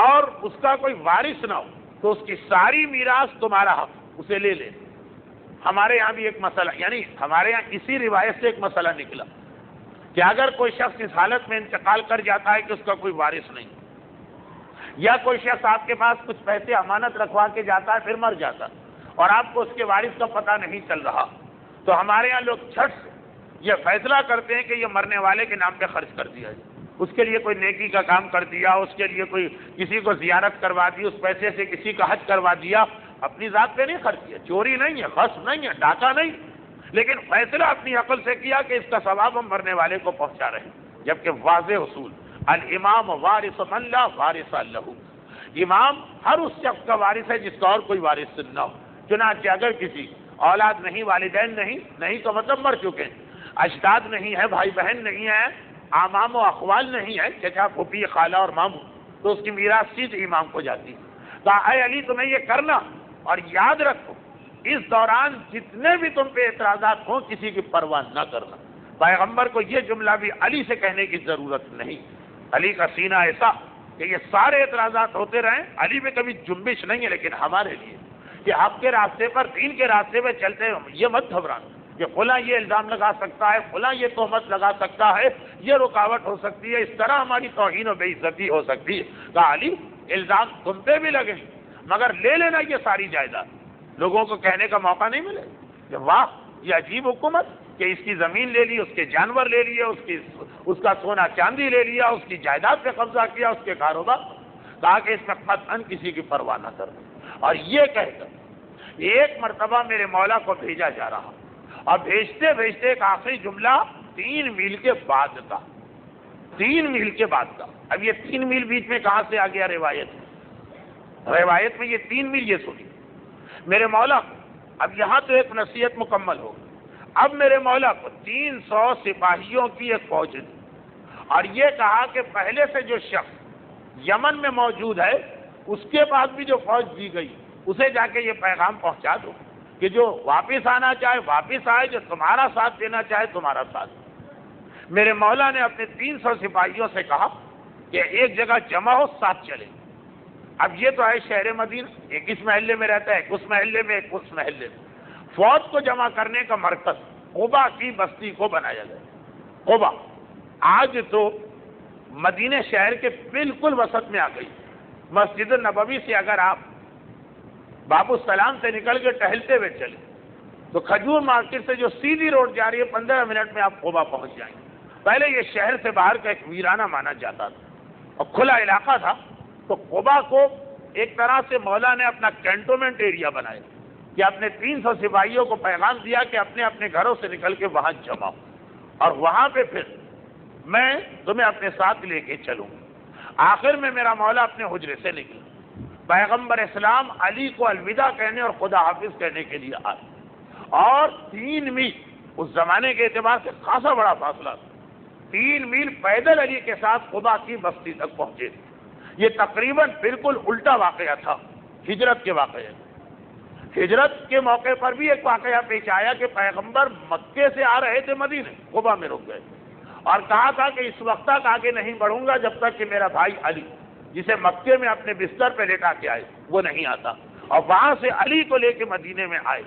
اور اس کا کوئی وارث نہ ہو تو اس کی ساری میراث تمہارا حق، اسے لے لے۔ ہمارے یہاں بھی ایک مسئلہ، یعنی ہمارے یہاں اسی روایت سے ایک مسئلہ نکلا کہ اگر کوئی شخص اس حالت میں انتقال کر جاتا ہے کہ اس کا کوئی وارث نہیں، یا کوئی شخص آپ کے پاس کچھ پیسے امانت رکھوا کے جاتا ہے پھر مر جاتا اور آپ کو اس کے وارث کا پتہ نہیں چل رہا، تو ہمارے یہاں لوگ جھٹ سے یہ فیصلہ کرتے ہیں کہ یہ مرنے والے کے نام پہ خرچ کر دیا جائے، اس کے لیے کوئی نیکی کا کام کر دیا، اس کے لیے کوئی کسی کو زیارت کروا دی، اس پیسے سے کسی کا حج کروا دیا، اپنی ذات پہ نہیں خرچ کیا، چوری نہیں ہے، غصب نہیں ہے، ڈاکہ نہیں، لیکن فیصلہ اپنی عقل سے کیا کہ اس کا ثواب ہم مرنے والے کو پہنچا رہے ہیں، جبکہ واضح اصول الامام وارث من لا وارث لہ، امام ہر اس شخص کا وارث ہے جس کا اور کوئی وارث نہ ہو۔ چنانچہ اگر کسی اولاد نہیں، والدین نہیں تو مطلب مر چکے ہیں، اجداد نہیں ہے، بھائی بہن نہیں ہے، عمام و اخوال نہیں ہے، چچا پھوپھی خالہ اور ماموں، تو اس کی میراث سیدھ امام کو جاتی ہے۔ کہا اے علی تمہیں یہ کرنا، اور یاد رکھو اس دوران جتنے بھی تم پہ اعتراضات ہوں کسی کی پرواہ نہ کرنا۔ پیغمبر کو یہ جملہ بھی علی سے کہنے کی ضرورت نہیں، علی کا سینہ ایسا کہ یہ سارے اعتراضات ہوتے رہیں، علی میں کبھی جنبش نہیں ہے، لیکن ہمارے لیے کہ حق کے راستے پر، دین کے راستے پہ چلتے ہیں، یہ مت گھبرانا کہ فلاں یہ الزام لگا سکتا ہے، فلاں یہ تہمت لگا سکتا ہے، یہ رکاوٹ ہو سکتی ہے، اس طرح ہماری توہین و بے عزتی ہو سکتی ہے۔ کہا علی الزام تم پہ بھی لگیں مگر لے لینا یہ ساری جائیداد، لوگوں کو کہنے کا موقع نہیں ملے کہ واہ یہ عجیب حکومت کہ اس کی زمین لے لی، اس کے جانور لے لیے، اس کا سونا چاندی لے لیا، اس کی جائیداد پہ قبضہ کیا، اس کے کاروبار، کہا کہ اس میں قطعاً کسی کی پرواہ نہ کرنا۔ اور یہ کہہ کر ایک مرتبہ میرے مولا کو بھیجا جا رہا، اور بھیجتے بھیجتے ایک آخری جملہ 3 میل کے بعد کا، 3 میل کے بعد کا۔ اب یہ 3 میل بیچ میں کہاں سے آ گیا روایت میں یہ 3 میل، یہ سنی میرے مولا کو۔ اب یہاں تو ایک نصیحت مکمل ہو، اب میرے مولا کو 300 سپاہیوں کی ایک فوج دی، اور یہ کہا کہ پہلے سے جو شخص یمن میں موجود ہے اس کے بعد بھی جو فوج دی گئی اسے جا کے یہ پیغام پہنچا دو کہ جو واپس آنا چاہے واپس آئے، جو تمہارا ساتھ دینا چاہے تمہارا ساتھ۔ میرے مولا نے اپنے 300 سپاہیوں سے کہا کہ ایک جگہ جمع ہو، ساتھ چلے۔ اب یہ تو ہے شہر مدینہ، ایک اس محلے میں رہتا ہے، ایک اس محلے میں، ایک اس محلے میں. فوج کو جمع کرنے کا مرکز قبا کی بستی کو بنایا گیا. قبا آج تو مدینہ شہر کے بالکل وسط میں آ گئی. مسجد النبوی سے اگر آپ باب السلام سے نکل کے ٹہلتے ہوئے چلے تو کھجور مارکیٹ سے جو سیدھی روڈ جا رہی ہے 15 منٹ میں آپ قبا پہنچ جائیں گے. پہلے یہ شہر سے باہر کا ایک ویرانہ مانا جاتا تھا اور کھلا علاقہ تھا، تو قبا کو ایک طرح سے مولا نے اپنا کینٹونمنٹ ایریا بنایا کہ اپنے 300 سپاہیوں کو پیغام دیا کہ اپنے اپنے گھروں سے نکل کے وہاں جمع ہو، اور وہاں پہ پھر میں تمہیں اپنے ساتھ لے کے چلوں. آخر میں میرا مولا اپنے حجرے سے نکلا، پیغمبر اسلام علی کو الوداع کہنے اور خدا حافظ کہنے کے لیے آئے، اور 3 میل اس زمانے کے اعتبار سے خاصا بڑا فاصلہ تھا، 3 میل پیدل علی کے ساتھ قبا کی بستی تک پہنچے. یہ تقریباً بالکل الٹا واقعہ تھا ہجرت کے واقعے. ہجرت کے موقع پر بھی ایک واقعہ پیش آیا کہ پیغمبر مکے سے آ رہے تھے مدینے، قبا میں رک گئے اور کہا تھا کہ اس وقت تک آگے نہیں بڑھوں گا جب تک کہ میرا بھائی علی، جسے مکے میں اپنے بستر پہ لیٹا کے آئے، وہ نہیں آتا، اور وہاں سے علی کو لے کے مدینے میں آئے.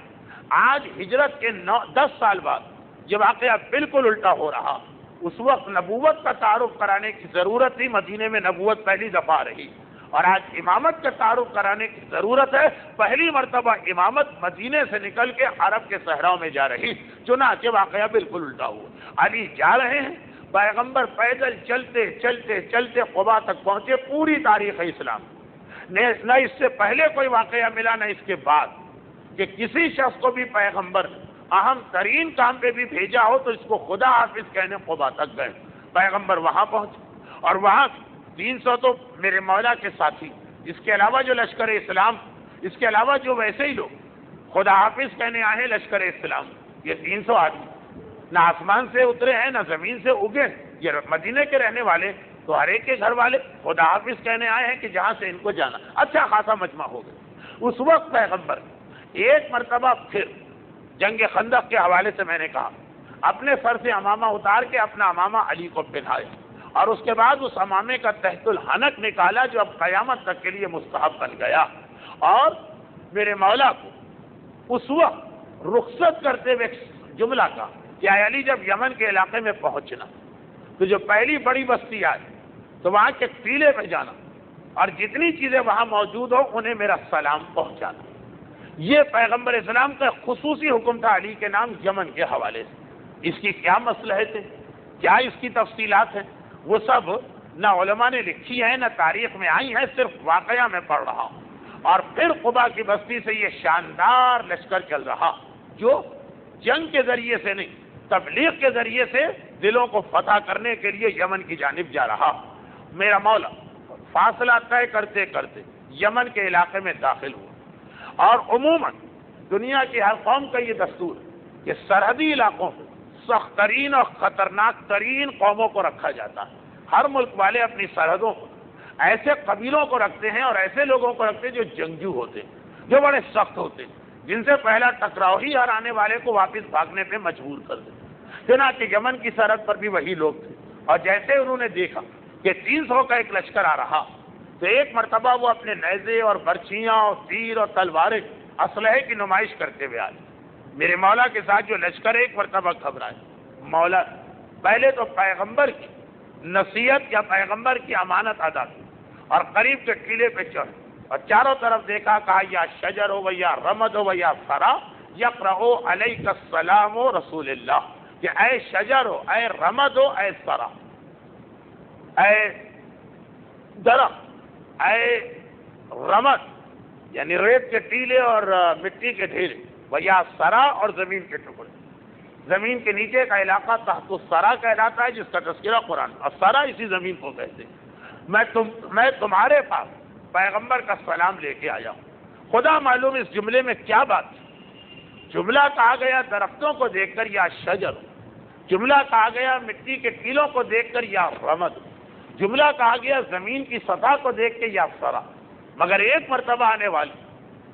آج ہجرت کے 10 سال بعد یہ واقعہ بالکل الٹا ہو رہا. اس وقت نبوت کا تعارف کرانے کی ضرورت تھی، مدینے میں نبوت پہلی دفعہ رہی، اور آج امامت کا تعارف کرانے کی ضرورت ہے، پہلی مرتبہ امامت مدینے سے نکل کے عرب کے صحراؤں میں جا رہی. چنانچہ واقعہ بالکل الٹا ہوا. علی جا رہے ہیں، پیغمبر پیدل چلتے چلتے چلتے قبا تک پہنچے. پوری تاریخ اسلام نہ اس سے پہلے کوئی واقعہ ملا نہ اس کے بعد کہ کسی شخص کو بھی پیغمبر اہم ترین کام پہ بھی بھیجا ہو تو اس کو خدا حافظ کہنے قبا تک گئے. پیغمبر وہاں پہنچے اور وہاں 300 تو میرے مولا کے ساتھی، اس کے علاوہ جو لشکر اسلام، اس کے علاوہ جو ویسے ہی لوگ خدا حافظ کہنے آئے ہیں لشکر اسلام، یہ 300 آدمی نہ آسمان سے اترے ہیں نہ زمین سے اگے. یہ مدینے کے رہنے والے تو ہر ایک کے گھر والے خدا حافظ کہنے آئے ہیں کہ جہاں سے ان کو جانا. اچھا خاصا مجمع ہو گیا. اس وقت پیغمبر ایک مرتبہ پھر جنگ خندق کے حوالے سے میں نے کہا اپنے سر سے امامہ اتار کے اپنا امامہ علی کو پہنائے، اور اس کے بعد اس امامے کا تحت الحنک نکالا جو اب قیامت تک کے لیے مستحب بن گیا. اور میرے مولا کو اس وقت رخصت کرتے ہوئے جملہ کا کہ اے علی جب یمن کے علاقے میں پہنچنا تو جو پہلی بڑی بستی آئے تو وہاں کے قلعے پہ جانا اور جتنی چیزیں وہاں موجود ہوں انہیں میرا سلام پہنچانا. یہ پیغمبر اسلام کا خصوصی حکم تھا علی کے نام یمن کے حوالے سے. اس کی کیا مصلحت ہے، کیا اس کی تفصیلات ہیں، وہ سب نہ علماء نے لکھی ہیں نہ تاریخ میں آئی ہیں، صرف واقعہ میں پڑھ رہا ہوں. اور پھر قبا کی بستی سے یہ شاندار لشکر چل رہا جو جنگ کے ذریعے سے نہیں تبلیغ کے ذریعے سے دلوں کو فتح کرنے کے لیے یمن کی جانب جا رہا. میرا مولا فاصلہ طے کرتے کرتے یمن کے علاقے میں داخل ہوا. اور عموماً دنیا کی ہر قوم کا یہ دستور کہ سرحدی علاقوں میں سخت ترین اور خطرناک ترین قوموں کو رکھا جاتا ہے. ہر ملک والے اپنی سرحدوں کو ایسے قبیلوں کو رکھتے ہیں اور ایسے لوگوں کو رکھتے ہیں جو جنگجو ہوتے ہیں، جو بڑے سخت ہوتے ہیں، جن سے پہلا ٹکراؤ ہی ہر آنے والے کو واپس بھاگنے پہ مجبور کر دے. چنانچہ یمن کی سرحد پر بھی وہی لوگ تھے، اور جیسے انہوں نے دیکھا کہ 300 کا ایک لشکر آ رہا تو ایک مرتبہ وہ اپنے نیزے اور برچیاں اور تیر اور تلواریں اسلحے کی نمائش کرتے ہوئے آئے. میرے مولا کے ساتھ جو لشکر ایک مرتبہ گھبرائے. مولا پہلے تو پیغمبر کی نصیحت یا پیغمبر کی امانت ادا کی اور قریب کے قلعے پہ چڑھ اور چاروں طرف دیکھا، کہا یا شجر ہو و یا رمد ہو و یا سرا یقرؤ علیک السلام رسول اللہ، کہ اے شجر ہو، اے رمد ہو، اے سرا، اے درخت، اے رمد یعنی ریت کے ٹیلے اور مٹی کے ڈھیرے، و یا سرا اور زمین کے ٹکڑے. زمین کے نیچے کا علاقہ تحت السرا کہلاتا ہے جس کا تذکرہ قرآن، اور سرا اسی زمین کو کہتے ہیں. میں تمہارے پاس پیغمبر کا سلام لے کے آیا ہوں. خدا معلوم اس جملے میں کیا بات ہے. جملہ کہا گیا درختوں کو دیکھ کر یا شجر، جملہ کہا گیا مٹی کے ٹیلوں کو دیکھ کر یا رمد، جملہ کہا گیا زمین کی سطح کو دیکھ کے یا سرا. مگر ایک مرتبہ آنے والی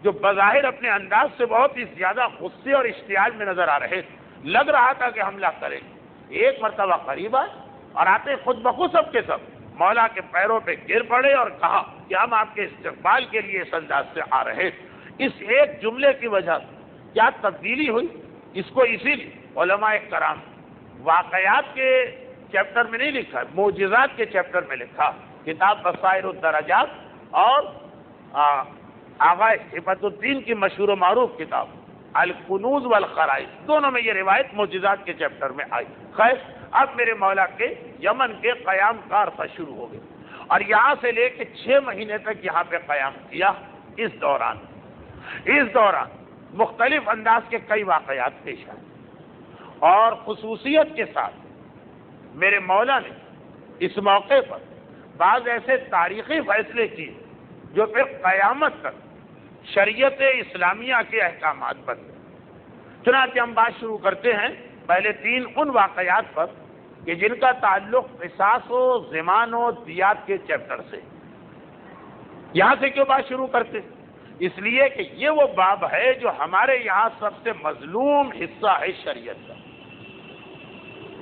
جو بظاہر اپنے انداز سے بہت ہی زیادہ غصے اور اشتعال میں نظر آ رہے تھے، لگ رہا تھا کہ حملہ کریں، ایک مرتبہ قریب آئے اور آتے خود بخود سب کے سب مولا کے پیروں پہ گر پڑے اور کہا کہ ہم آپ کے استقبال کے لیے اس انداز سے آ رہے ہیں۔ اس ایک جملے کی وجہ سے کیا تبدیلی ہوئی؟ اس کو اسی لیے علماء کرام واقعات کے چیپٹر میں نہیں لکھا، معجزات کے چیپٹر میں لکھا، کتاب بصائر الدرجات اور آغا صفت الدین کی مشہور و معروف کتاب الکنوز والخرائط، دونوں میں یہ روایت معجزات کے چیپٹر میں آئی۔ خیر، اب میرے مولا کے یمن کے قیام کا عرصہ شروع ہو گیا اور یہاں سے لے کے 6 مہینے تک یہاں پہ قیام کیا۔ اس دوران مختلف انداز کے کئی واقعات پیش آئے اور خصوصیت کے ساتھ میرے مولا نے اس موقع پر بعض ایسے تاریخی فیصلے کیے جو پھر قیامت تک شریعت اسلامیہ کے احکامات بنے۔ چنانچہ ہم بات شروع کرتے ہیں پہلے 3 ان واقعات پر کہ جن کا تعلق قصاص و ضمان و دیات کے چیپٹر سے۔ یہاں سے کیوں بات شروع کرتے؟ اس لیے کہ یہ وہ باب ہے جو ہمارے یہاں سب سے مظلوم حصہ ہے شریعت کا۔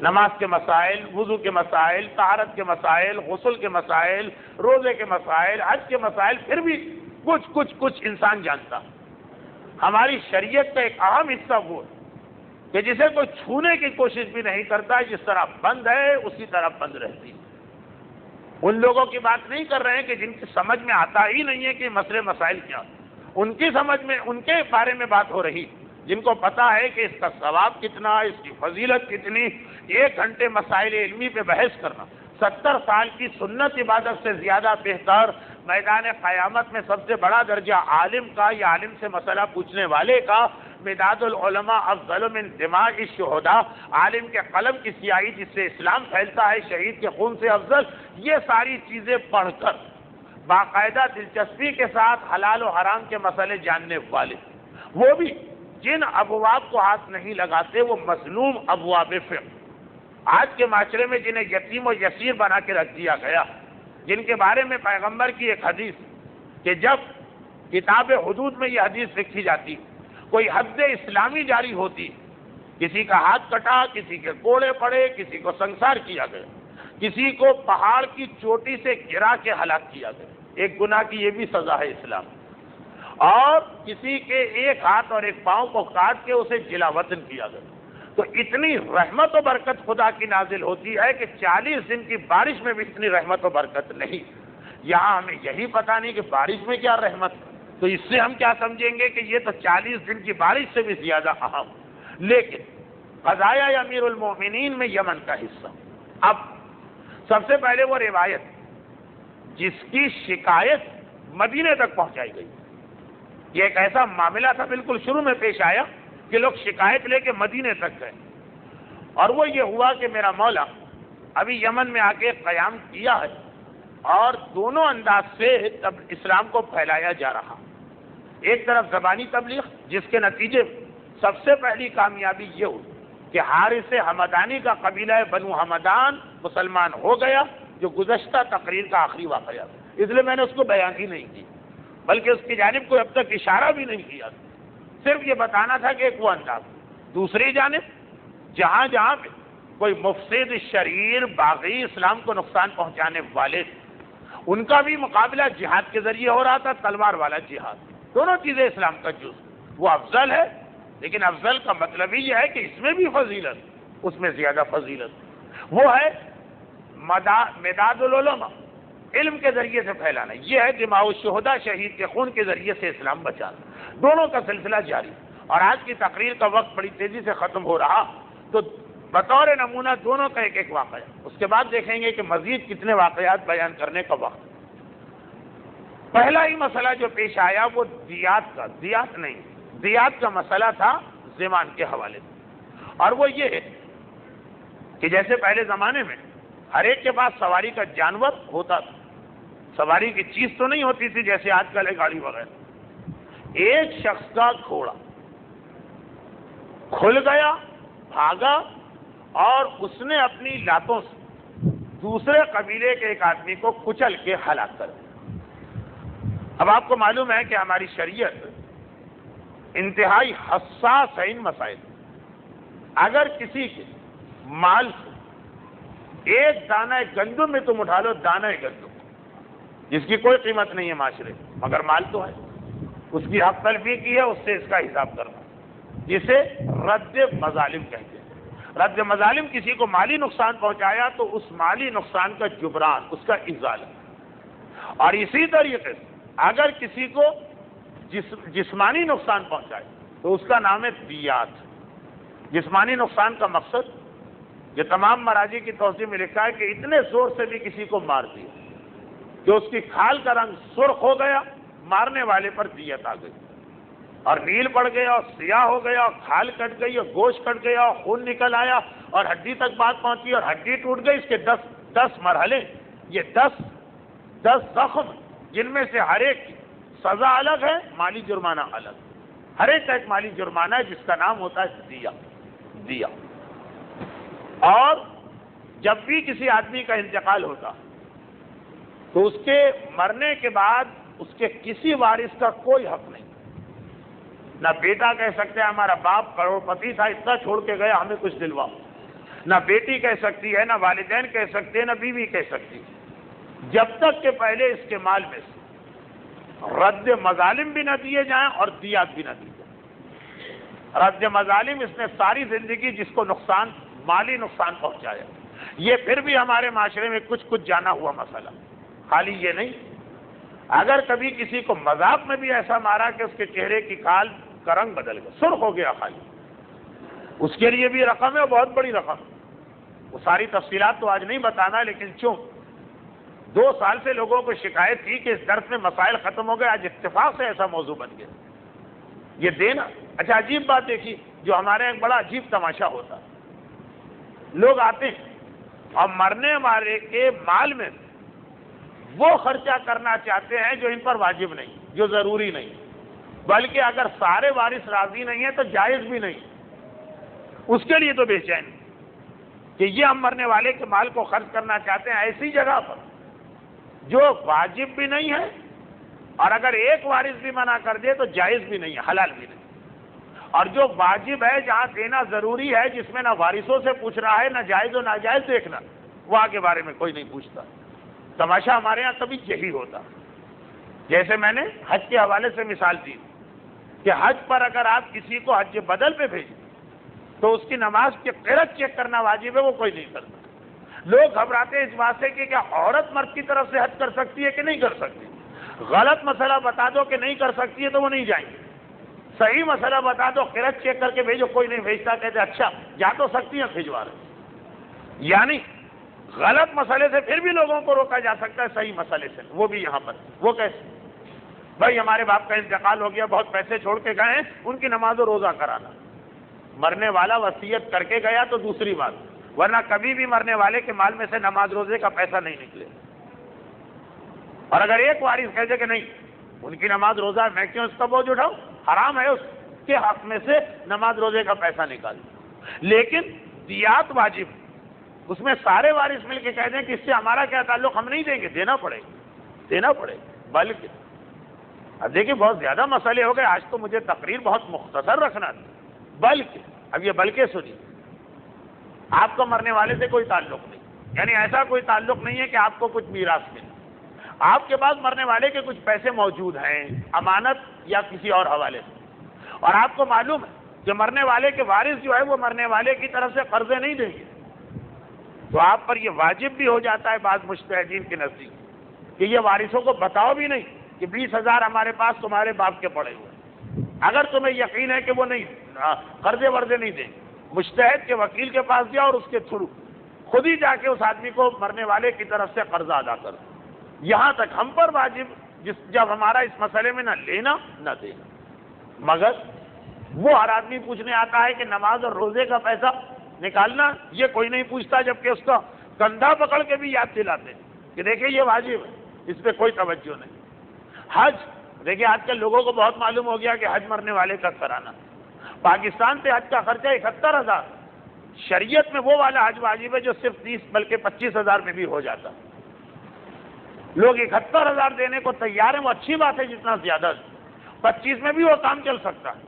نماز کے مسائل، وضو کے مسائل، طہارت کے مسائل، غسل کے مسائل، روزے کے مسائل، حج کے مسائل، پھر بھی کچھ انسان جانتا۔ ہماری شریعت کا ایک اہم حصہ وہ ہے کہ جسے کوئی چھونے کی کوشش بھی نہیں کرتا، جس طرح بند ہے اسی طرح بند رہتی۔ ان لوگوں کی بات نہیں کر رہے ہیں کہ جن کی سمجھ میں آتا ہی نہیں ہے کہ مسئلے مسائل کیا، ان کی سمجھ میں، ان کے بارے میں بات ہو رہی، جن کو پتا ہے کہ اس کا ثواب کتنا، اس کی فضیلت کتنی۔ 1 گھنٹے مسائل علمی پہ بحث کرنا 70 سال کی سنت عبادت سے زیادہ بہتر، میدان قیامت میں سب سے بڑا درجہ عالم کا یا عالم سے مسئلہ پوچھنے والے کا، مداد العلماء افضل من دماء الشہداء، عالم کے قلم کی سیاہی جس سے اسلام پھیلتا ہے شہید کے خون سے افضل۔ یہ ساری چیزیں پڑھ کر باقاعدہ دلچسپی کے ساتھ حلال و حرام کے مسئلے جاننے والے، وہ بھی جن ابواب کو ہاتھ نہیں لگاتے، وہ مظلوم ابواب فقہ، آج کے معاشرے میں جنہیں یتیم و یسیر بنا کے رکھ دیا گیا، جن کے بارے میں پیغمبر کی ایک حدیث کہ جب کتاب حدود میں یہ حدیث لکھی جاتی، کوئی حد اسلامی جاری ہوتی، کسی کا ہاتھ کٹا، کسی کے کوڑے پڑے، کسی کو سنسار کیا گیا، کسی کو پہاڑ کی چوٹی سے گرا کے ہلاک کیا گیا، ایک گناہ کی یہ بھی سزا ہے اسلام، اور کسی کے ایک ہاتھ اور ایک پاؤں کو کاٹ کے اسے جلا وطن کیا گیا، تو اتنی رحمت و برکت خدا کی نازل ہوتی ہے کہ 40 دن کی بارش میں بھی اتنی رحمت و برکت نہیں۔ یہاں ہمیں یہی پتہ نہیں کہ بارش میں کیا رحمت، تو اس سے ہم کیا سمجھیں گے کہ یہ تو 40 دن کی بارش سے بھی زیادہ اہم۔ لیکن قضایا امیر المومنین میں یمن کا حصہ۔ اب سب سے پہلے وہ روایت جس کی شکایت مدینے تک پہنچائی گئی، یہ ایک ایسا معاملہ تھا بالکل شروع میں پیش آیا کہ لوگ شکایت لے کے مدینے تک گئے، اور وہ یہ ہوا کہ میرا مولا ابھی یمن میں آ کے قیام کیا ہے اور دونوں انداز سے اسلام کو پھیلایا جا رہا۔ ایک طرف زبانی تبلیغ، جس کے نتیجے میں سب سے پہلی کامیابی یہ ہوئی کہ حارث حمدانی کا قبیلہ بنو حمدان مسلمان ہو گیا، جو گزشتہ تقریر کا آخری واقعہ، اس لیے میں نے اس کو بیان ہی نہیں کی، بلکہ اس کی جانب کوئی اب تک اشارہ بھی نہیں کیا، صرف یہ بتانا تھا کہ ایک وہ انداز۔ دوسری جانب جہاں جہاں پہ کوئی مفسد، شریر، باغی، اسلام کو نقصان پہنچانے والے، ان کا بھی مقابلہ جہاد کے ذریعے ہو رہا تھا، تلوار والا جہاد، دونوں چیزیں اسلام کا جز، وہ افضل ہے، لیکن افضل کا مطلب ہی یہ ہے کہ اس میں بھی فضیلت، اس میں زیادہ فضیلت، وہ ہے مداد العلماء، علم کے ذریعے سے پھیلانا، یہ ہے دماء الشہداء، شہید کے خون کے ذریعے سے اسلام بچانا، دونوں کا سلسلہ جاری۔ اور آج کی تقریر کا وقت بڑی تیزی سے ختم ہو رہا، تو بطور نمونہ دونوں کا ایک ایک واقعہ، اس کے بعد دیکھیں گے کہ مزید کتنے واقعات بیان کرنے کا وقت۔ پہلا ہی مسئلہ جو پیش آیا وہ دیات کا مسئلہ تھا ضمان کے حوالے سے، اور وہ یہ ہے کہ جیسے پہلے زمانے میں ہر ایک کے پاس سواری کا جانور ہوتا تھا، سواری کی چیز تو نہیں ہوتی تھی جیسے آج کل ہے گاڑی وغیرہ۔ ایک شخص کا گھوڑا کھل گیا، بھاگا، اور اس نے اپنی لاتوں سے دوسرے قبیلے کے ایک آدمی کو کچل کے ہلاک کر دیا۔ اب آپ کو معلوم ہے کہ ہماری شریعت انتہائی حساس ہے ان مسائل۔ اگر کسی کے مال سے ایک دانہ گندم میں تم اٹھا لو، دانہ گندم جس کی کوئی قیمت نہیں ہے معاشرے، مگر مال تو ہے، اس کی حق تلفی کی ہے، اس سے اس کا حساب کرنا، جسے رد مظالم کہتے ہیں۔ رد مظالم کسی کو مالی نقصان پہنچایا تو اس مالی نقصان کا جبران، اس کا ازالہ۔ اور اسی طریقے سے اگر کسی کو جسمانی نقصان پہنچائے تو اس کا نام ہے دیات۔ جسمانی نقصان کا مقصد یہ تمام مراجع کی توضیح میں لکھا ہے کہ اتنے زور سے بھی کسی کو مار دیا کہ اس کی کھال کا رنگ سرخ ہو گیا، مارنے والے پر دیت آ گئی، اور نیل پڑ گیا اور سیاہ ہو گیا اور کھال کٹ گئی اور گوشت کٹ گیا اور خون نکل آیا اور ہڈی تک بات پہنچی اور ہڈی ٹوٹ گئی۔ اس کے 10 مرحلے، یہ 10 زخم، جن میں سے ہر ایک کی سزا الگ ہے، مالی جرمانہ الگ، ہر ایک کا ایک مالی جرمانہ ہے جس کا نام ہوتا ہے دیا۔ اور جب بھی کسی آدمی کا انتقال ہوتا تو اس کے مرنے کے بعد اس کے کسی وارث کا کوئی حق نہیں، نہ بیٹا کہہ سکتے ہیں ہمارا باپ کروڑ پتی تھا، اتنا چھوڑ کے گیا، ہمیں کچھ دلواؤ، نہ بیٹی کہہ سکتی ہے، نہ والدین کہہ سکتے ہیں، نہ بیوی کہہ سکتی، جب تک کہ پہلے اس کے مال میں سے رد مظالم بھی نہ دیے جائیں اور دیات بھی نہ دی جائیں۔ رد مظالم، اس نے ساری زندگی جس کو نقصان، مالی نقصان پہنچایا، یہ پھر بھی ہمارے معاشرے میں کچھ جانا ہوا مسئلہ، خالی یہ نہیں، اگر کبھی کسی کو مذاق میں بھی ایسا مارا کہ اس کے چہرے کی کھال کا رنگ بدل گیا، سرخ ہو گیا خالی، اس کے لیے بھی رقم ہے، بہت بڑی رقم۔ وہ ساری تفصیلات تو آج نہیں بتانا، لیکن چوں 2 سال سے لوگوں کو شکایت تھی کہ اس درس میں مسائل ختم ہو گئے، آج اتفاق سے ایسا موضوع بن گیا، یہ دینا۔ اچھا عجیب بات دیکھی، جو ہمارے ایک بڑا عجیب تماشا ہوتا، لوگ آتے ہیں اور مرنے والے کے مال میں وہ خرچہ کرنا چاہتے ہیں جو ان پر واجب نہیں، جو ضروری نہیں، بلکہ اگر سارے وارث راضی نہیں ہیں تو جائز بھی نہیں، اس کے لیے تو بے چین کہ یہ ہم مرنے والے کے مال کو خرچ کرنا چاہتے ہیں ایسی جگہ پر جو واجب بھی نہیں ہے، اور اگر ایک وارث بھی منع کر دے تو جائز بھی نہیں ہے، حلال بھی نہیں، اور جو واجب ہے جہاں دینا ضروری ہے، جس میں نہ وارثوں سے پوچھ رہا ہے، نہ جائز و ناجائز دیکھنا، وہاں کے بارے میں کوئی نہیں پوچھتا۔ تماشا ہمارے ہاں کبھی یہی ہوتا، جیسے میں نے حج کے حوالے سے مثال دی کہ حج پر اگر آپ کسی کو حج بدل پہ بھیجیں تو اس کی نماز کی قرت چیک کرنا واجب ہے، وہ کوئی نہیں کرتا۔ لوگ گھبراتے اس بات سے کہ کیا عورت مرد کی طرف سے حج کر سکتی ہے کہ نہیں کر سکتی، غلط مسئلہ بتا دو کہ نہیں کر سکتی ہے تو وہ نہیں جائیں گے، صحیح مسئلہ بتا دو، قرت چیک کر کے بھیجو، کوئی نہیں بھیجتا، کہتے اچھا جا تو سکتی ہیں، بھجوا رہے۔ یعنی غلط مسئلے سے پھر بھی لوگوں کو روکا جا سکتا ہے، صحیح مسئلے سے، وہ بھی یہاں پر۔ وہ کیسے؟ بھائی ہمارے باپ کا انتقال ہو گیا، بہت پیسے چھوڑ کے گئے ہیں، ان کی نماز و روزہ کرانا، مرنے والا وصیت کر کے گیا تو دوسری بات، ورنہ کبھی بھی مرنے والے کے مال میں سے نماز روزے کا پیسہ نہیں نکلے۔ اور اگر ایک وارث کہہ دے کہ نہیں ان کی نماز روزہ ہے، میں کیوں اس کا بوجھ اٹھاؤں، حرام ہے اس کے حق میں سے نماز روزے کا پیسہ نکال، لیکن دیات واجب، اس میں سارے وارث مل کے کہہ دیں کہ اس سے ہمارا کیا تعلق، ہم نہیں دیں گے، دینا پڑے گا۔ بلکہ اب دیکھیں بہت زیادہ مسئلے ہو گئے، آج تو مجھے تقریر بہت مختصر رکھنا تھا، بلکہ اب یہ بلکہ سنیے، آپ کو مرنے والے سے کوئی تعلق نہیں، یعنی ایسا کوئی تعلق نہیں ہے کہ آپ کو کچھ میراث ملے، آپ کے پاس مرنے والے کے کچھ پیسے موجود ہیں امانت یا کسی اور حوالے سے، اور آپ کو معلوم ہے کہ مرنے والے کے وارث جو ہے وہ مرنے والے کی طرف سے قرضے نہیں دیں گے، تو آپ پر یہ واجب بھی ہو جاتا ہے بعض مجتہدین کے نزدیک کہ یہ وارثوں کو بتاؤ بھی نہیں کہ 20,000 ہمارے پاس تمہارے باپ کے پڑے ہوئے، اگر تمہیں یقین ہے کہ وہ نہیں قرضے ورضے نہیں دیں، مجتہد کے وکیل کے پاس جاؤ اور اس کے تھرو خود ہی جا کے اس آدمی کو مرنے والے کی طرف سے قرضہ ادا کر، یہاں تک ہم پر واجب جب ہمارا اس مسئلے میں نہ لینا نہ دینا، مگر وہ ہر آدمی پوچھنے آتا ہے کہ نماز اور روزے کا پیسہ نکالنا، یہ کوئی نہیں پوچھتا، جبکہ اس کا کندھا پکڑ کے بھی یاد دلاتے کہ دیکھیں یہ واجب ہے، اس پہ کوئی توجہ نہیں۔ حج دیکھیں آج کل لوگوں کو بہت معلوم ہو گیا کہ حج مرنے والے کا کرانا، پاکستان سے حج کا خرچہ 71,000، شریعت میں وہ والا حج واجب ہے جو صرف 30 بلکہ 25,000 میں بھی ہو جاتا، لوگ 71,000 دینے کو تیار ہیں، وہ اچھی بات ہے، جتنا زیادہ 25 میں بھی وہ کام چل سکتا ہے،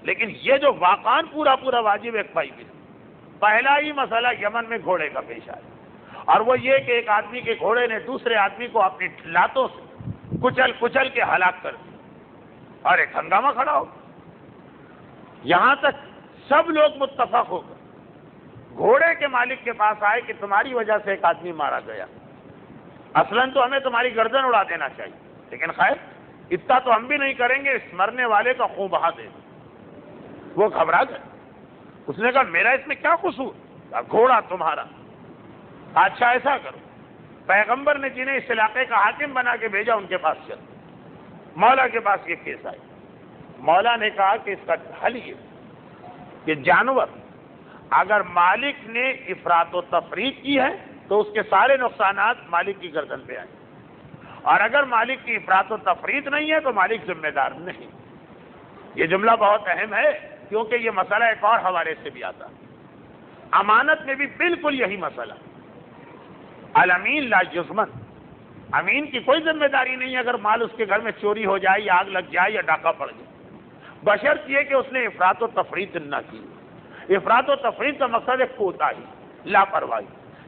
لیکن یہ جو واقعاً پورا واجب ایک بھائی بھی، پہلا ہی مسئلہ یمن میں گھوڑے کا پیش آیا، اور وہ یہ کہ ایک آدمی کے گھوڑے نے دوسرے آدمی کو اپنی لاتوں سے کچل کچل کے ہلاک کر دیا اور ایک ہنگامہ کھڑا ہو. یہاں تک سب لوگ متفق ہو گئے گھوڑے کے مالک کے پاس آئے کہ تمہاری وجہ سے ایک آدمی مارا گیا. اصلاً تو ہمیں تمہاری گردن اڑا دینا چاہیے، لیکن خیر اتنا تو ہم بھی نہیں کریں گے، اس مرنے والے کا خون بہا دیں. وہ گھبرا گئے. اس نے کہا میرا اس میں کیا قصور؟ گھوڑا تمہارا. اچھا ایسا کرو، پیغمبر نے جنہیں اس علاقے کا حاکم بنا کے بھیجا ان کے پاس چل. مولا کے پاس یہ کیس آئی. مولا نے کہا کہ اس کا حل یہ کہ جانور اگر مالک نے افراط و تفریط کی ہے تو اس کے سارے نقصانات مالک کی گردن پہ آئیں، اور اگر مالک کی افراط و تفریط نہیں ہے تو مالک ذمہ دار نہیں. یہ جملہ بہت اہم ہے کیونکہ یہ مسئلہ ایک اور حوالے سے بھی آتا ہے. امانت میں بھی بالکل یہی مسئلہ. الامین لا یضمن، امین کی کوئی ذمہ داری نہیں ہے اگر مال اس کے گھر میں چوری ہو جائے یا آگ لگ جائے یا ڈاکہ پڑ جائے، بشرط یہ کہ اس نے افراط و تفریط نہ کی. افراط و تفریط کا مقصد ہے کوتاہی، لاپرواہی.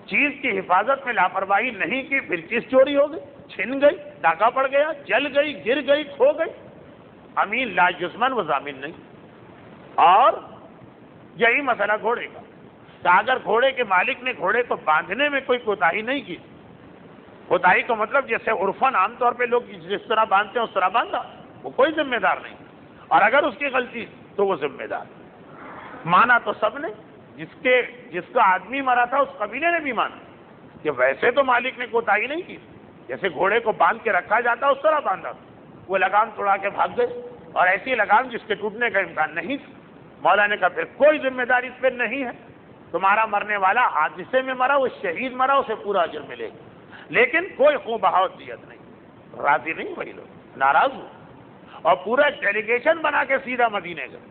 چیز کی حفاظت میں لاپرواہی نہیں کی، پھر چیز چوری ہو گئی، چھن گئی، ڈاکہ پڑ گیا، جل گئی، گر گئی، کھو گئی. امین لا یضمن، وہ ضامن نہیں. اور یہی مسئلہ گھوڑے کا. تو اگر گھوڑے کے مالک نے گھوڑے کو باندھنے میں کوئی کوتاہی نہیں کی، کوتاہی کا مطلب جیسے عرفاً عام طور پہ لوگ جس طرح باندھتے ہیں اس طرح باندھا، وہ کوئی ذمہ دار نہیں. اور اگر اس کی غلطی تو وہ ذمہ دار. مانا تو سب نے، جس کا آدمی مرا تھا اس قبیلے نے بھی مانا کہ ویسے تو مالک نے کوتاہی نہیں کی، جیسے گھوڑے کو باندھ کے رکھا جاتا اس طرح باندھا. وہ لگام توڑا کے بھاگ گئے، اور ایسی لگام جس کے ٹوٹنے کا امکان نہیں تھا. مولا نے کہا پھر کوئی ذمہ داری اس پہ نہیں ہے. تمہارا مرنے والا حادثے میں مرا، وہ شہید مرا، اسے پورا اجر ملے گا، لیکن کوئی خون بہاؤ دیت نہیں. راضی نہیں وہی لوگ، ناراض ہوئے اور پورا ڈیلیگیشن بنا کے سیدھا مدینے گئے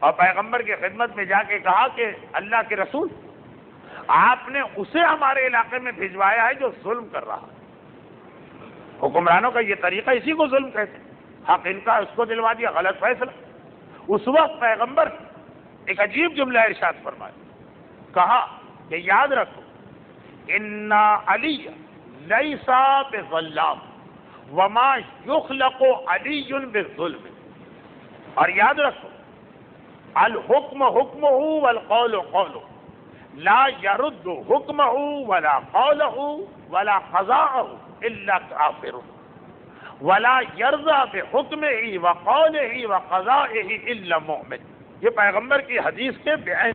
اور پیغمبر کی خدمت میں جا کے کہا کہ اللہ کے رسول، آپ نے اسے ہمارے علاقے میں بھجوایا ہے جو ظلم کر رہا ہے. حکمرانوں کا یہ طریقہ، اسی کو ظلم کہتے ہیں. حق ان کا اس کو دلوا دیا، غلط فیصلہ. اس وقت پیغمبر ایک عجیب جملہ ارشاد فرمایا، کہا کہ یاد رکھو ان علی لیس بظلام وما یخلق علی بالظلم. اور یاد رکھو الحکم حکمہ والقول قولہ لا يرد حکمہ ولا قولہ ولا قضاءہ الا کافر ولا یرضى بحکمہ وقولہ وقضائہ الا مؤمن. یہ پیغمبر کی حدیث کے بیان.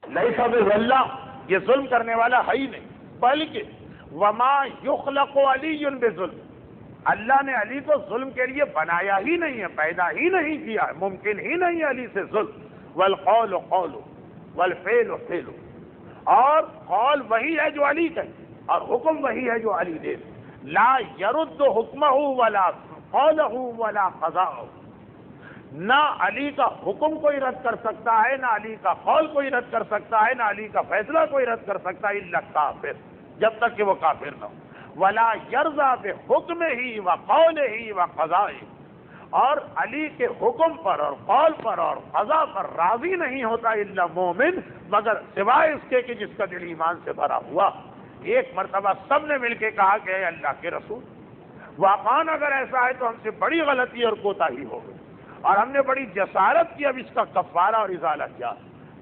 لیس بظلام، یہ ظلم کرنے والا ہے ہی نہیں، بلکہ وما یخلق علی بظلم، اللہ نے علی کو ظلم کے لیے بنایا ہی نہیں ہے، پیدا ہی نہیں کیا ہے، ممکن ہی نہیں ہے علی سے ظلم. والقول قول والفعل فعل، اور قول وہی ہے جو علی کہے اور حکم وہی ہے جو علی دے. لا يرد حکمہ ولا قولہ ولا قضاءہ، نہ علی کا حکم کوئی رد کر سکتا ہے، نہ علی کا قول کوئی رد کر سکتا ہے، نہ علی کا فیصلہ کوئی رد کر سکتا ہے الا کافر، جب تک کہ وہ کافر نہ ہو. ولا یرضى بحکمہ وقولہ وقضائہ، اور علی کے حکم پر اور قول پر اور قضا پر راضی نہیں ہوتا الا مومن، مگر سوائے اس کے کہ جس کا دل ایمان سے بھرا ہوا۔ ایک مرتبہ سب نے مل کے کہا کہ اے اللہ کے رسول، واقعاً اگر ایسا ہے تو ہم سے بڑی غلطی اور کوتاہی ہو گئی اور ہم نے بڑی جسارت کی، اب اس کا کفارہ اور ازالہ کیا؟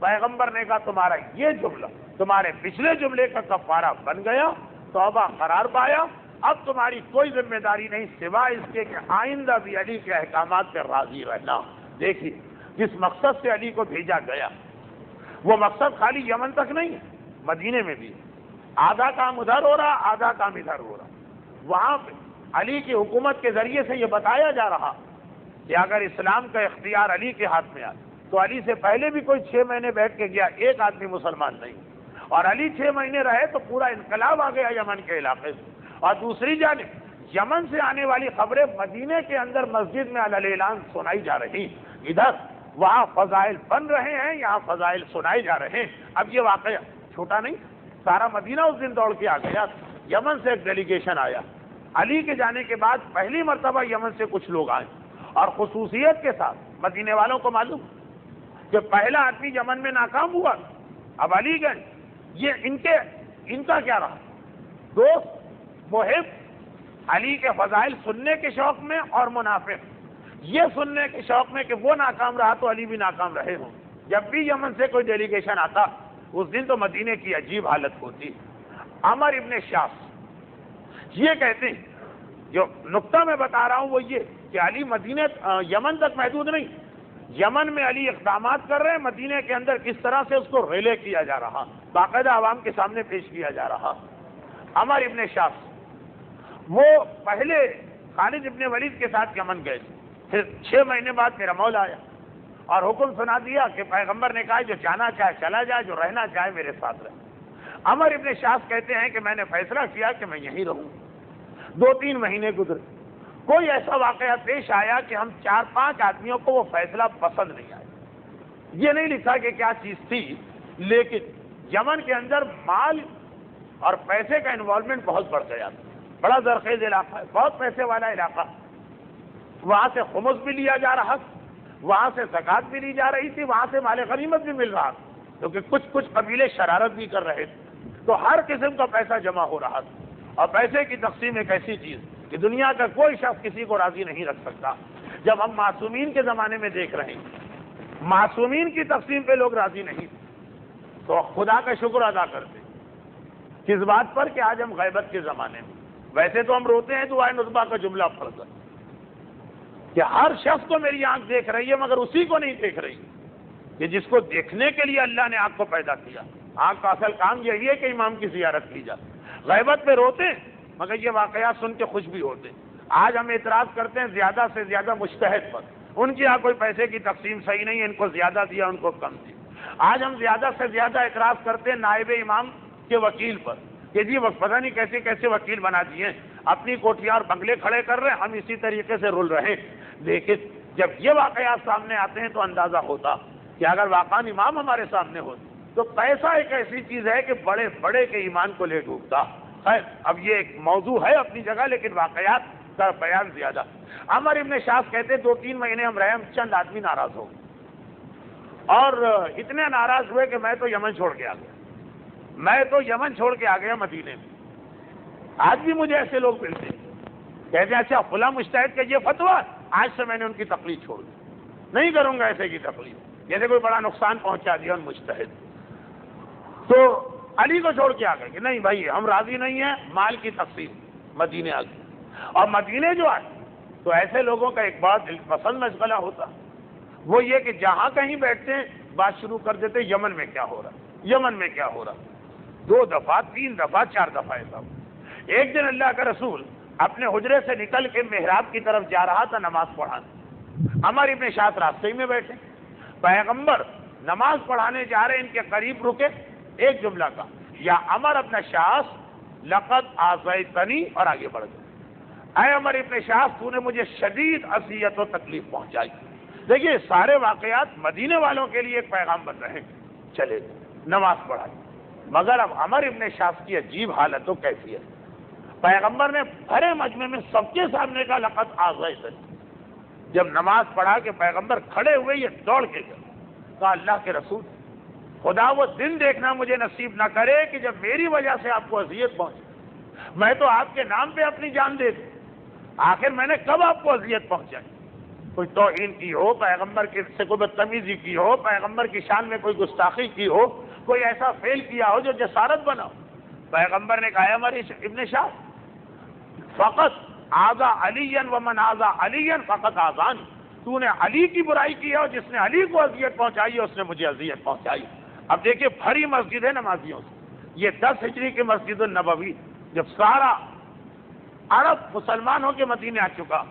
پیغمبر نے کہا تمہارا یہ جملہ تمہارے پچھلے جملے کا کفارہ بن گیا، توبہ قرار پایا، اب تمہاری کوئی ذمہ داری نہیں سوائے اس کے کہ آئندہ بھی علی کے احکامات پہ راضی رہنا۔ دیکھیے جس مقصد سے علی کو بھیجا گیا وہ مقصد خالی یمن تک نہیں ہے، مدینے میں بھی آدھا کام ادھر ہو رہا، آدھا کام ادھر ہو رہا۔ وہاں پہ علی کی حکومت کے ذریعے سے یہ بتایا جا رہا کہ اگر اسلام کا اختیار علی کے ہاتھ میں آئے تو علی سے پہلے بھی کوئی 6 مہینے بیٹھ کے گیا، ایک آدمی مسلمان نہیں، اور علی 6 مہینے رہے تو پورا انقلاب آ گیا یمن کے علاقے سے۔ اور دوسری جانب یمن سے آنے والی خبریں مدینے کے اندر مسجد میں علی اعلان سنائی جا رہی، ادھر وہاں فضائل بن رہے ہیں، یہاں فضائل سنائے جا رہے ہیں۔ اب یہ واقعہ چھوٹا نہیں، سارا مدینہ اس دن دوڑ کے آ گیا۔ یمن سے ایک ڈیلیگیشن آیا، علی کے جانے کے بعد پہلی مرتبہ یمن سے کچھ لوگ آئے، اور خصوصیت کے ساتھ مدینے والوں کو معلوم کہ پہلا آدمی یمن میں ناکام ہوا، اب علی گئے، یہ ان کا کیا رہا؟ دوست، محب، علی کے فضائل سننے کے شوق میں، اور منافق یہ سننے کے شوق میں کہ وہ ناکام رہا تو علی بھی ناکام رہے ہوں۔ جب بھی یمن سے کوئی ڈیلیگیشن آتا اس دن تو مدینے کی عجیب حالت ہوتی۔ عمر ابن شاس یہ کہتے ہیں، جو نقطہ میں بتا رہا ہوں وہ یہ کہ علی مدینے یمن تک محدود نہیں، یمن میں علی اقدامات کر رہے ہیں، مدینے کے اندر کس طرح سے اس کو ریلے کیا جا رہا، باقاعدہ عوام کے سامنے پیش کیا جا رہا۔ عمر ابن شاس وہ پہلے خالد ابن ولید کے ساتھ یمن گئے، پھر 6 مہینے بعد میرا مولا آیا اور حکم سنا دیا کہ پیغمبر نے کہا جو جانا چاہے چلا جائے، جو رہنا چاہے میرے ساتھ رہے۔ عمر ابن شاس کہتے ہیں کہ میں نے فیصلہ کیا کہ میں یہیں رہوں۔ 2-3 مہینے گزرے، کوئی ایسا واقعہ پیش آیا کہ ہم 4-5 آدمیوں کو وہ فیصلہ پسند نہیں آیا۔ یہ نہیں لکھا کہ کیا چیز تھی، لیکن یمن کے اندر مال اور پیسے کا انوالومنٹ بہت بڑھ گیا تھا، بڑا زرخیز علاقہ ہے، بہت پیسے والا علاقہ، وہاں سے خمس بھی لیا جا رہا، وہاں سے زکوٰۃ بھی لی جا رہی تھی، وہاں سے مال غنیمت بھی مل رہا تھا، کیونکہ کچھ قبیلے شرارت بھی کر رہے تھے، تو ہر قسم کا پیسہ جمع ہو رہا تھا۔ اور پیسے کی تقسیم ایک ایسی چیز کہ دنیا کا کوئی شخص کسی کو راضی نہیں رکھ سکتا۔ جب ہم معصومین کے زمانے میں دیکھ رہے ہیں معصومین کی تقسیم پہ لوگ راضی نہیں، تو خدا کا شکر ادا کرتے کس بات پر کہ آج ہم غیبت کے زمانے میں، ویسے تو ہم روتے ہیں دعائے نصبہ کا جملہ پڑھ کر کہ ہر شخص کو میری آنکھ دیکھ رہی ہے مگر اسی کو نہیں دیکھ رہی کہ جس کو دیکھنے کے لیے اللہ نے آنکھ کو پیدا کیا۔ آنکھ کا اصل کام یہی ہے کہ امام کی زیارت کی جائے۔ غیبت میں روتے ہیں مگر یہ واقعات سن کے خوش بھی ہوتے ہیں۔ آج ہم اعتراض کرتے ہیں زیادہ سے زیادہ مجتہد پر، ان کی یہاں کوئی پیسے کی تقسیم صحیح نہیں ہے، ان کو زیادہ دیا ان کو کم دیا۔ آج ہم زیادہ سے زیادہ اعتراض کرتے ہیں نائب امام کے وکیل پر کہ جی پتہ نہیں کیسے کیسے وکیل بنا دیے ہیں، اپنی کوٹھیاں اور بنگلے کھڑے کر رہے ہیں، ہم اسی طریقے سے رول رہے ہیں۔ لیکن جب یہ واقعات سامنے آتے ہیں تو اندازہ ہوتا کہ اگر واقعاً امام ہمارے سامنے ہوتے تو پیسہ ایک ایسی چیز ہے کہ بڑے بڑے کے ایمان کو لے ڈوبتا۔ خیر اب یہ ایک موضوع ہے اپنی جگہ، لیکن واقعات کا بیان زیادہ۔ عمر ابن شاس کہتے 2-3 مہینے ہم رہے، ہم چند آدمی ناراض ہو گئے اور اتنے ناراض ہوئے کہ میں تو یمن چھوڑ کے آ گیا، مدینے میں۔ آج بھی مجھے ایسے لوگ ملتے ہیں، کہتے ہیں اچھا فلاں مجتہد کا یہ فتویٰ، آج سے میں نے ان کی تقلید چھوڑ دی، نہیں کروں گا ایسے کی تقلید، جیسے کوئی بڑا نقصان پہنچا دیا ان مجتہد۔ تو علی کو چھوڑ کے آ گئے کہ نہیں بھائی ہم راضی نہیں ہیں، مال کی تقسیم۔ مدینے آ گئے، اور مدینے جو آئے تو ایسے لوگوں کا ایک بڑا دل پسند مشغلہ ہوتا، وہ یہ کہ جہاں کہیں بیٹھتے ہیں بات شروع کر دیتے یمن میں کیا ہو رہا، یمن میں کیا ہو رہا۔ 2 دفعہ 3 دفعہ 4 دفعہ ایسا ہوا۔ ایک دن اللہ کا رسول اپنے حجرے سے نکل کے محراب کی طرف جا رہا تھا نماز پڑھانے، عمر ابن شاس راستے میں بیٹھے، پیغمبر نماز پڑھانے جا رہے، ان کے قریب رکے، ایک جملہ کا یا عمر ابن شاس لقد آذیتنی، اور آگے بڑھ گئے، اے عمر ابن شاس تو نے مجھے شدید اذیت و تکلیف پہنچائی۔ دیکھیے سارے واقعات مدینے والوں کے لیے ایک پیغام بن رہے ہیں، چلے نماز پڑھائی، مگر اب عمر ابن شاس کی عجیب حالت و کیفیت، پیغمبر نے بھرے مجمع میں سب کے سامنے کا لقد آذیتنی، جب نماز پڑھا کہ پیغمبر کھڑے ہوئے یہ دوڑ کے گئے، کہا اللہ کے رسول خدا وہ دن دیکھنا مجھے نصیب نہ کرے کہ جب میری وجہ سے آپ کو اذیت پہنچے، میں تو آپ کے نام پہ اپنی جان دے دوں، آخر میں نے کب آپ کو اذیت پہنچائی؟ کوئی توہین کی ہو، پیغمبر سے کوئی بدتمیزی کی ہو، پیغمبر کی شان میں کوئی گستاخی کی ہو، کوئی ایسا فعل کیا ہو جو جسارت بنا ہو۔ پیغمبر نے کہا عمر ابن شاہ فقط آذا علی ومن آذا علی فقط آذانی، تو نے علی کی برائی کی ہے اور جس نے علی کو اذیت پہنچائی ہے اس نے مجھے اذیت پہنچائی۔ اب دیکھیے بھری مسجد ہے نمازیوں سے، یہ 10 ہجری کی مسجد النبوی جب سارا عرب مسلمان ہو کے مدینے آ چکا،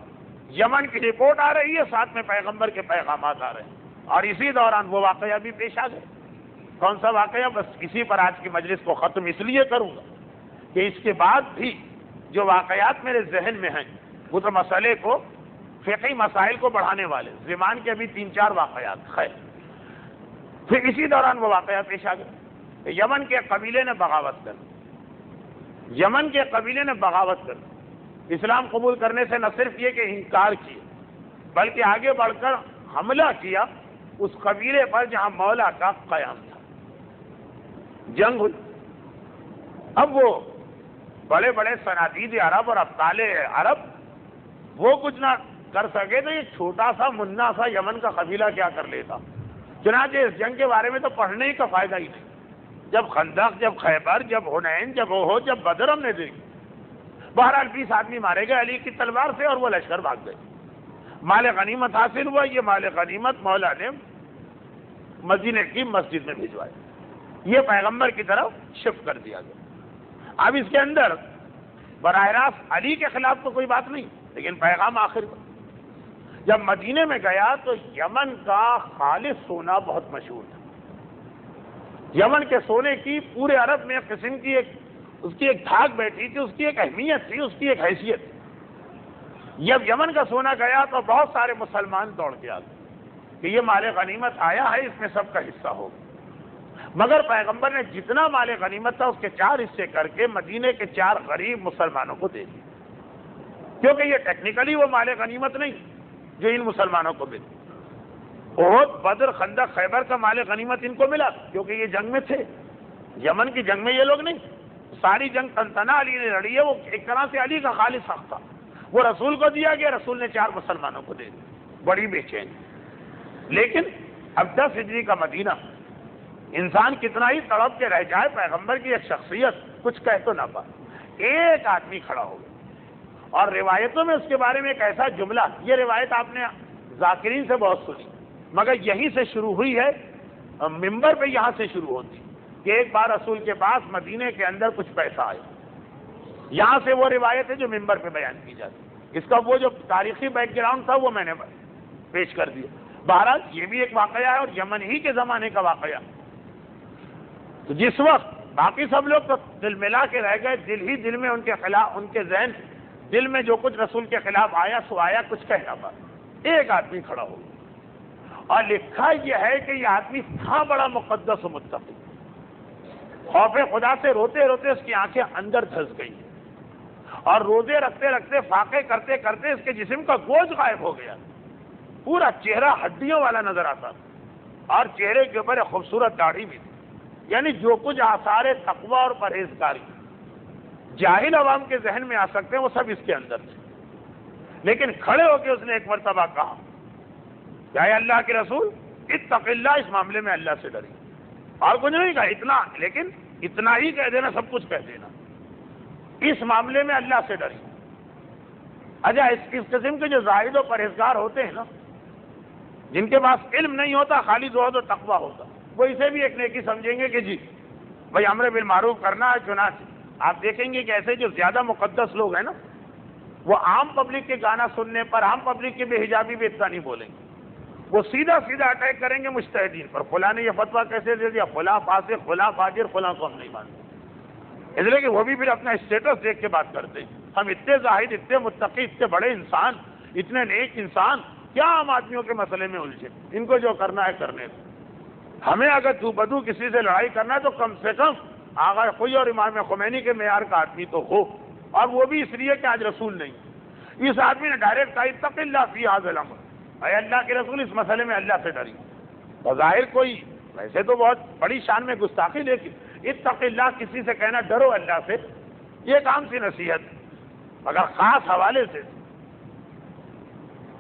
یمن کی رپورٹ آ رہی ہے، ساتھ میں پیغمبر کے پیغامات آ رہے ہیں، اور اسی دوران وہ واقعہ بھی پیش آ گئے۔ کون سا واقعہ؟ بس اسی پر آج کی مجلس کو ختم اس لیے کروں گا کہ اس کے بعد بھی جو واقعات میرے ذہن میں ہیں وہ تو مسئلے کو، فقہی مسائل کو بڑھانے والے، زمان کے ابھی 3-4 واقعات خیر۔ پھر اسی دوران وہ واقعہ پیش آ گئے کہ یمن کے قبیلے نے بغاوت کر دی، یمن کے قبیلے نے بغاوت کر دی، اسلام قبول کرنے سے نہ صرف یہ کہ انکار کیا بلکہ آگے بڑھ کر حملہ کیا اس قبیلے پر جہاں مولا کا قیام تھا۔ جنگ ہوئی۔ اب وہ بڑے بڑے صنادید عرب اور ابطال عرب وہ کچھ نہ کر سکے تو یہ چھوٹا سا منا سا یمن کا قبیلہ کیا کر لیتا؟ چنانچہ اس جنگ کے بارے میں تو پڑھنے ہی کا فائدہ ہی نہیں، جب خندق، جب خیبر، جب حنین، جب احد، جب بدر ہم نے دیکھی، بہرحال 20 آدمی مارے گئے علی کی تلوار سے اور وہ لشکر بھاگ گئے، مال غنیمت حاصل ہوا۔ یہ مال غنیمت مولا نے مدینے کی مسجد میں بھجوایا، یہ پیغمبر کی طرف شفٹ کر دیا گیا۔ اب اس کے اندر براہ راست علی کے خلاف تو کوئی بات نہیں، لیکن پیغام آخر کا جب مدینے میں گیا تو یمن کا خالص سونا بہت مشہور تھا، یمن کے سونے کی پورے عرب میں قسم کی اس کی ایک دھاک بیٹھی تھی، اس کی ایک اہمیت تھی، اس کی ایک حیثیت تھی۔ جب یمن کا سونا گیا تو بہت سارے مسلمان دوڑ کے آ گئے کہ یہ مال غنیمت آیا ہے، اس میں سب کا حصہ ہوگا، مگر پیغمبر نے جتنا مال غنیمت تھا اس کے 4 حصے کر کے مدینے کے 4 غریب مسلمانوں کو دے دیا، کیونکہ یہ ٹیکنیکلی وہ مال غنیمت نہیں جو ان مسلمانوں کو ملی۔ احد، بدر، خندق، خیبر کا مال غنیمت ان کو ملا کیونکہ یہ جنگ میں تھے، یمن کی جنگ میں یہ لوگ نہیں، ساری جنگ تنتنا علی نے لڑی ہے، وہ ایک طرح سے علی کا خالص حق تھا، وہ رسول کو دیا گیا، رسول نے 4 مسلمانوں کو دے دیا، بڑی بے چینی۔ لیکن اب 10 ہجری کا مدینہ، انسان کتنا ہی تڑپ کے رہ جائے، پیغمبر کی ایک شخصیت کچھ کہہ تو نہ پائے، ایک آدمی کھڑا ہو گیا، اور روایتوں میں اس کے بارے میں ایک ایسا جملہ، یہ روایت آپ نے ذاکرین سے بہت سنی، مگر یہیں سے شروع ہوئی ہے، منبر پہ یہاں سے شروع ہوتی کہ ایک بار رسول کے پاس مدینے کے اندر کچھ پیسہ آیا، یہاں سے وہ روایت ہے جو منبر پہ بیان کی جاتی، اس کا وہ جو تاریخی بیک گراؤنڈ تھا وہ میں نے پیش کر دیا۔ بہرحال یہ بھی ایک واقعہ ہے اور یمن ہی کے زمانے کا واقعہ، تو جس وقت باقی سب لوگ تو دل ملا کے رہ گئے، دل ہی دل میں ان کے خلاف، ان کے ذہن دل میں جو کچھ رسول کے خلاف آیا سو آیا، کچھ کہنا پڑا، ایک آدمی کھڑا ہو گیا، اور لکھا یہ ہے کہ یہ آدمی تھا بڑا مقدس و متقی، خوف خدا سے روتے روتے اس کی آنکھیں اندر دھس گئی، اور روزے رکھتے رکھتے، فاقے کرتے کرتے اس کے جسم کا گوشت غائب ہو گیا، پورا چہرہ ہڈیوں والا نظر آتا، اور چہرے کے اوپر ایک خوبصورت داڑھی بھی تھی، یعنی جو کچھ آثار تقوی اور پرہیزگاری جاہل عوام کے ذہن میں آ سکتے ہیں وہ سب اس کے اندر تھے، لیکن کھڑے ہو کے اس نے ایک مرتبہ کہا کہ اے اللہ کے رسول اتق اللہ، اس معاملے میں اللہ سے ڈری، اور کچھ نہیں کہا، اتنا، لیکن اتنا ہی کہہ دینا، سب کچھ کہہ دینا، اس معاملے میں اللہ سے ڈری۔ اچھا، اس قسم کے جو زاہد و پرہیزگار ہوتے ہیں نا، جن کے پاس علم نہیں ہوتا، خالی زہد و تقویٰ ہوتا، وہ اسے بھی ایک نیکی سمجھیں گے کہ جی بھائی امر بالمعروف کرنا ہے، چنانچہ آپ دیکھیں گے کہ ایسے جو زیادہ مقدس لوگ ہیں نا، وہ عام پبلک کے گانا سننے پر، عام پبلک کی بے حجابی بھی اتنا نہیں بولیں گے، وہ سیدھا سیدھا اٹیک کریں گے مجتہدین پر، فلاں نے یہ فتویٰ کیسے دے دیا، فلاں فاسق، فلاں فاجر، فلاں کو ہم نہیں مانتے، اس لیے کہ وہ بھی پھر اپنا اسٹیٹس دیکھ کے بات کرتے ہیں، ہم اتنے زاہد، اتنے متقی، اتنے بڑے انسان، اتنے نیک انسان، کیا عام آدمیوں کے مسئلے میں الجھے، ان کو جو کرنا ہے کرنے دیں، ہمیں اگر تو بدو کسی سے لڑائی کرنا ہے تو کم سے کم آغا خوئی اور امام خمینی کے معیار کا آدمی تو ہو، اور وہ بھی اس لیے کہ آج رسول نہیں، اس آدمی نے ڈائریکٹ کہا اتق اللہ فی ھذا الامر، اے اللہ کے رسول اس مسئلے میں اللہ سے ڈری. بظاہر کوئی ویسے تو بہت بڑی شان میں گستاخی، لیکن اتق اللہ کسی سے کہنا ڈرو اللہ سے، یہ کام سی نصیحت، مگر خاص حوالے سے.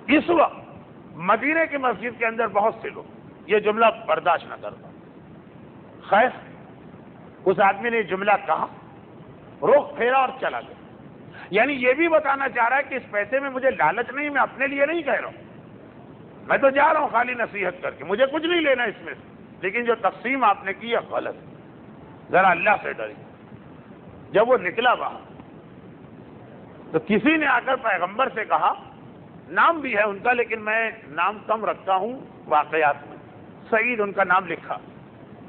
اس وقت مدینے کی مسجد کے اندر بہت سے لوگ یہ جملہ برداشت نہ کرتا. خیر اس آدمی نے یہ جملہ کہا، رخ پھیرا اور چلا گیا. یعنی یہ بھی بتانا چاہ رہا ہے کہ اس پیسے میں مجھے لالچ نہیں، میں اپنے لیے نہیں کہہ رہا ہوں، میں تو جا رہا ہوں خالی نصیحت کر کے، مجھے کچھ نہیں لینا اس میں سے. لیکن جو تقسیم آپ نے کی ہے غلط، ذرا اللہ سے ڈری. جب وہ نکلا باہر تو کسی نے آ کر پیغمبر سے کہا، نام بھی ہے ان کا لیکن میں نام کم رکھتا ہوں واقعات میں، سعید ان کا نام لکھا.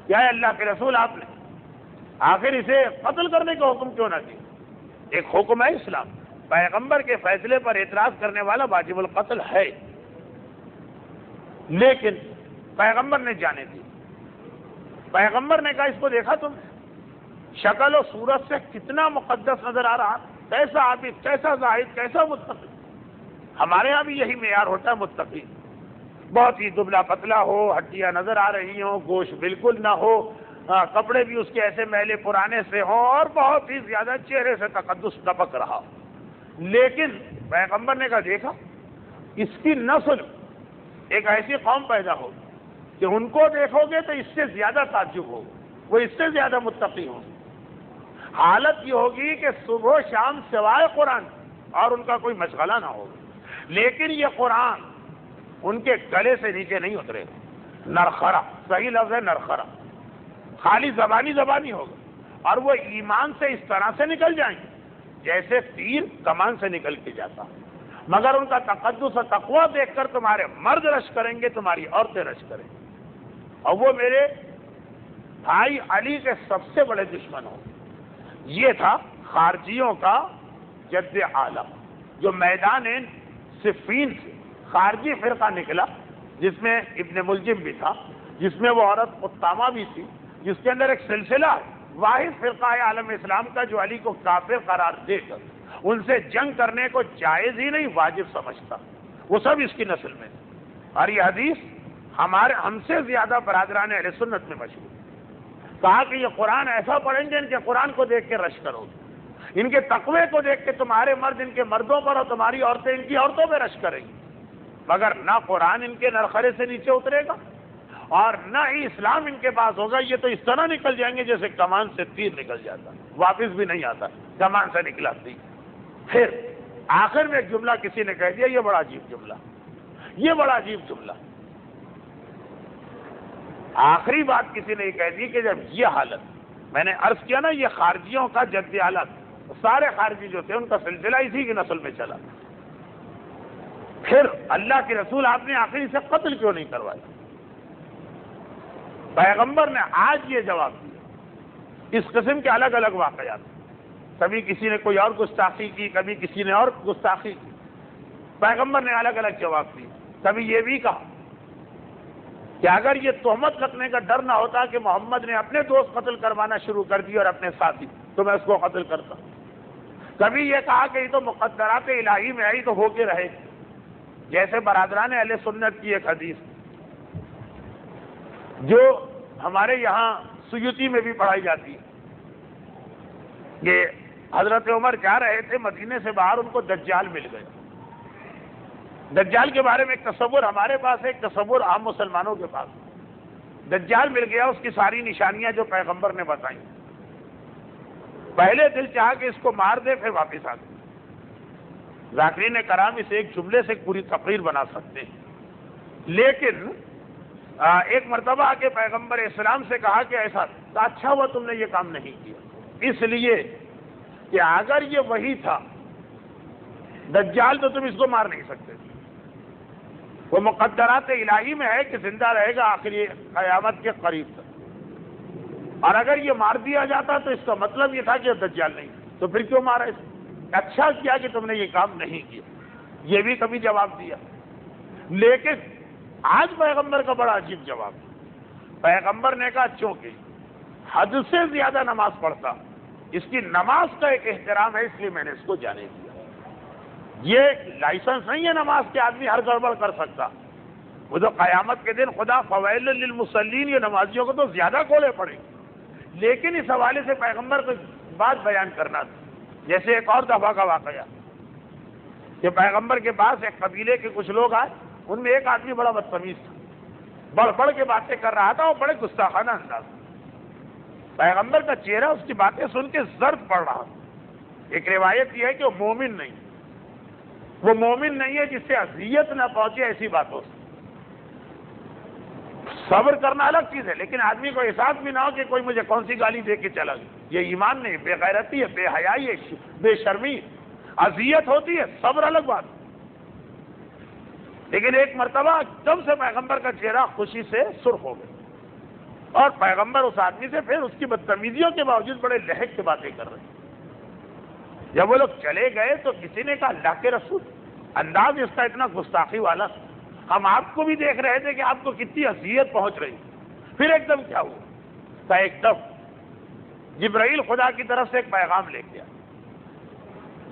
کیا ہے اللہ کے رسول، آپ نے آخر اسے قتل کرنے کا حکم کیوں نہ دیا؟ ایک حکم ہے اسلام، پیغمبر کے فیصلے پر اعتراض کرنے والا واجب القتل ہے، لیکن پیغمبر نے جانے دی. پیغمبر نے کہا اس کو دیکھا تم، شکل و صورت سے کتنا مقدس نظر آ رہا، کیسا عابد، کیسا زاہد، کیسا متقی. ہمارے ہاں بھی یہی معیار ہوتا ہے متقی، بہت ہی دبلا پتلا ہو، ہڈیاں نظر آ رہی ہوں، گوشت بالکل نہ ہو، کپڑے بھی اس کے ایسے میلے پرانے سے ہوں، اور بہت ہی زیادہ چہرے سے تقدس ٹپک رہا. لیکن پیغمبر نے کہا دیکھا اس کی نسل ایک ایسی قوم پیدا ہو کہ ان کو دیکھو گے تو اس سے زیادہ تعجب ہوگا، وہ اس سے زیادہ متقی ہوں. حالت یہ ہوگی کہ صبح و شام سوائے قرآن اور ان کا کوئی مشغلہ نہ ہوگا، لیکن یہ قرآن ان کے گلے سے نیچے نہیں اترے گا. نرخرا، صحیح لفظ ہے نرخرا، خالی زبانی ہوگا، اور وہ ایمان سے اس طرح سے نکل جائیں گے جیسے تیر کمان سے نکل کے جاتا. مگر ان کا تقدس اور تقوی دیکھ کر تمہارے مرد رش کریں گے، تمہاری عورتیں رش کریں گے، اور وہ میرے بھائی علی کے سب سے بڑے دشمن ہوں. یہ تھا خارجیوں کا جد اعلیٰ، جو میدان صفین سے خارجی فرقہ نکلا، جس میں ابن ملجم بھی تھا، جس میں وہ عورت قطامہ بھی تھی، جس کے اندر ایک سلسلہ ہے، واحد فرقہ ہے عالم اسلام کا جو علی کو کافر قرار دے کر ان سے جنگ کرنے کو جائز ہی نہیں واجب سمجھتا. وہ سب اس کی نسل میں. اور یہ حدیث ہم سے زیادہ برادران اہل سنت میں مشہور. کہا کہ یہ قرآن ایسا پڑھیں گے ان کے قرآن کو دیکھ کے رش کرو گے، ان کے تقوی کو دیکھ کے تمہارے مرد ان کے مردوں پر اور تمہاری عورتیں ان کی عورتوں پہ رش کریں گی. مگر نہ قرآن ان کے نرخرے سے نیچے اترے گا اور نہ ہی اسلام ان کے پاس ہوگا. یہ تو اس طرح نکل جائیں گے جیسے کمان سے تیر نکل جاتا، واپس بھی نہیں آتا، کمان سے نکلا تیر. پھر آخر میں ایک جملہ کسی نے کہہ دیا، یہ بڑا عجیب جملہ، یہ بڑا عجیب جملہ. آخری بات کسی نے یہ کہہ دی کہ جب یہ حالت، میں نے عرض کیا نا یہ خارجیوں کا جد حالت، سارے خارجی جو تھے ان کا سلسلہ اسی کی نسل میں چلا. پھر اللہ کے رسول آپ نے آخری سے قتل کیوں نہیں کروایا؟ پیغمبر نے آج یہ جواب دیا. اس قسم کے الگ الگ واقعات، کبھی کسی نے کوئی اور گستاخی کی، کبھی کسی نے اور گستاخی کی، پیغمبر نے الگ الگ جواب دی. کبھی یہ بھی کہا کہ اگر یہ تہمت رکھنے کا ڈر نہ ہوتا کہ محمد نے اپنے دوست قتل کروانا شروع کر دی اور اپنے ساتھی، تو میں اس کو قتل کرتا. کبھی یہ کہا کہ یہ تو مقدرات الہی میں آئی تو ہو کے رہے، جیسے برادران اہل سنت کی ایک حدیث جو ہمارے یہاں سیوطی میں بھی پڑھائی جاتی ہے. یہ حضرت عمر جا رہے تھے مدینے سے باہر، ان کو دجال مل گئے. دجال کے بارے میں ایک تصور ہمارے پاس ہے، ایک تصور عام مسلمانوں کے پاس. دجال مل گیا، اس کی ساری نشانیاں جو پیغمبر نے بتائیں. پہلے دل چاہا کہ اس کو مار دے، پھر واپس آ گئے. ذاکرین کرام اس ایک جملے سے پوری تقریر بنا سکتے ہیں. لیکن ایک مرتبہ آ کے پیغمبر اسلام سے کہا کہ ایسا تو اچھا ہوا تم نے یہ کام نہیں کیا، اس لیے کہ اگر یہ وہی تھا دجال تو تم اس کو مار نہیں سکتے. وہ مقدرات الہی میں ہے کہ زندہ رہے گا آخری قیامت کے قریب تک، اور اگر یہ مار دیا جاتا تو اس کا مطلب یہ تھا کہ دجال نہیں، تو پھر کیوں مارا اس؟ اچھا کیا کہ تم نے یہ کام نہیں کیا. یہ بھی کبھی جواب دیا. لیکن آج پیغمبر کا بڑا عجیب جواب. پیغمبر نے کہا چونکہ حد سے زیادہ نماز پڑھتا، اس کی نماز کا ایک احترام ہے، اس لیے میں نے اس کو جانے دیا. یہ لائسنس نہیں ہے نماز کے، آدمی ہر گڑبڑ کر سکتا. وہ تو قیامت کے دن خدا فویل للمصلین، یہ نمازیوں کو تو زیادہ کولے پڑے. لیکن اس حوالے سے پیغمبر کو بات بیان کرنا تھا. جیسے ایک اور دفعہ کا واقعہ کہ پیغمبر کے پاس ایک قبیلے کے کچھ لوگ آئے، ان میں ایک آدمی بڑا بدتمیز تھا، بڑھ بڑھ کے باتیں کر رہا تھا اور بڑے گستاخانہ انداز. پیغمبر کا چہرہ اس کی باتیں سن کے زرد پڑ رہا. ایک روایت یہ ہے کہ وہ مومن نہیں ہے جس سے اذیت نہ پہنچے ایسی باتوں سے. صبر کرنا الگ چیز ہے، لیکن آدمی کو احساس بھی نہ ہو کہ کوئی مجھے کون سی گالی دے کے چلا گیا. یہ ایمان نہیں، بے غیرتی ہے، بے حیائی ہے، بے شرمی. اذیت ہوتی ہے، صبر الگ بات. لیکن ایک مرتبہ جب سے پیغمبر کا چہرہ خوشی سے سرخ ہو گیا اور پیغمبر اس آدمی سے پھر اس کی بدتمیزیوں کے باوجود بڑے لہک سے باتیں کر رہے ہیں. جب وہ لوگ چلے گئے تو کسی نے کہا اللہ کے رسول، انداز اس کا اتنا گستاخی والا، ہم آپ کو بھی دیکھ رہے تھے کہ آپ کو کتنی اذیت پہنچ رہی. پھر ایک دم کیا ہوا؟ تو ایک دم جبرائیل خدا کی طرف سے ایک پیغام لے کے آیا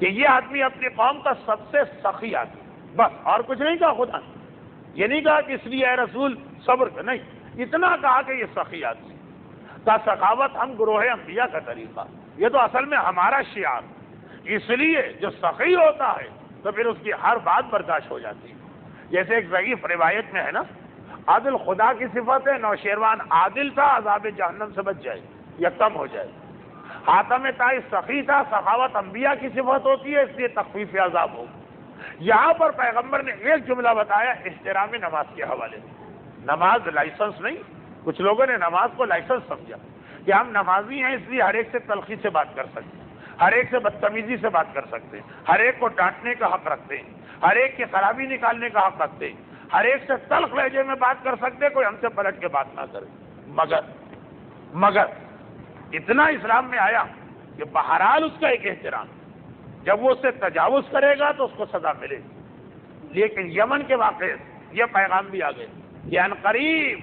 کہ یہ آدمی اپنی قوم کا سب سے سخی آدمی. بس اور کچھ نہیں کہا خدا نے. یہ نہیں کہا کہ اس لیے اے رسول صبر کر، نہیں، اتنا کہا کہ یہ سخی آدمی کا. سخاوت ہم گروہ انبیاء کا طریقہ، یہ تو اصل میں ہمارا شعار. اس لیے جو سخی ہوتا ہے تو پھر اس کی ہر بات برداشت ہو جاتی ہے. جیسے ایک ضعیف روایت میں ہے نا، عادل خدا کی صفت ہے، نوشیروان عادل تھا، عذاب جہنم سے بچ جائے یا کم ہو جائے. حاتم طائی سخی تھا، سخاوت انبیاء کی صفت ہوتی ہے، اس لیے تخفیف عذاب ہو. یہاں پر پیغمبر نے ایک جملہ بتایا احترام نماز کے حوالے سے. نماز لائسنس نہیں. کچھ لوگوں نے نماز کو لائسنس سمجھا کہ ہم نمازی ہیں اس لیے ہر ایک سے تلخی سے بات کر سکتے ہیں، ہر ایک سے بدتمیزی سے بات کر سکتے ہیں، ہر ایک کو ڈانٹنے کا حق رکھتے ہیں، ہر ایک کی خرابی نکالنے کا حق رکھتے ہیں، ہر ایک سے تلخ لہجے میں بات کر سکتے ہیں، کوئی ہم سے پلٹ کے بات نہ کرے. مگر اتنا اسلام میں آیا کہ بہرحال اس کا ایک احترام، جب وہ اس سے تجاوز کرے گا تو اس کو سزا ملے گی. لیکن یمن کے واقعے سے یہ پیغام بھی آ گئے کہ عنقریب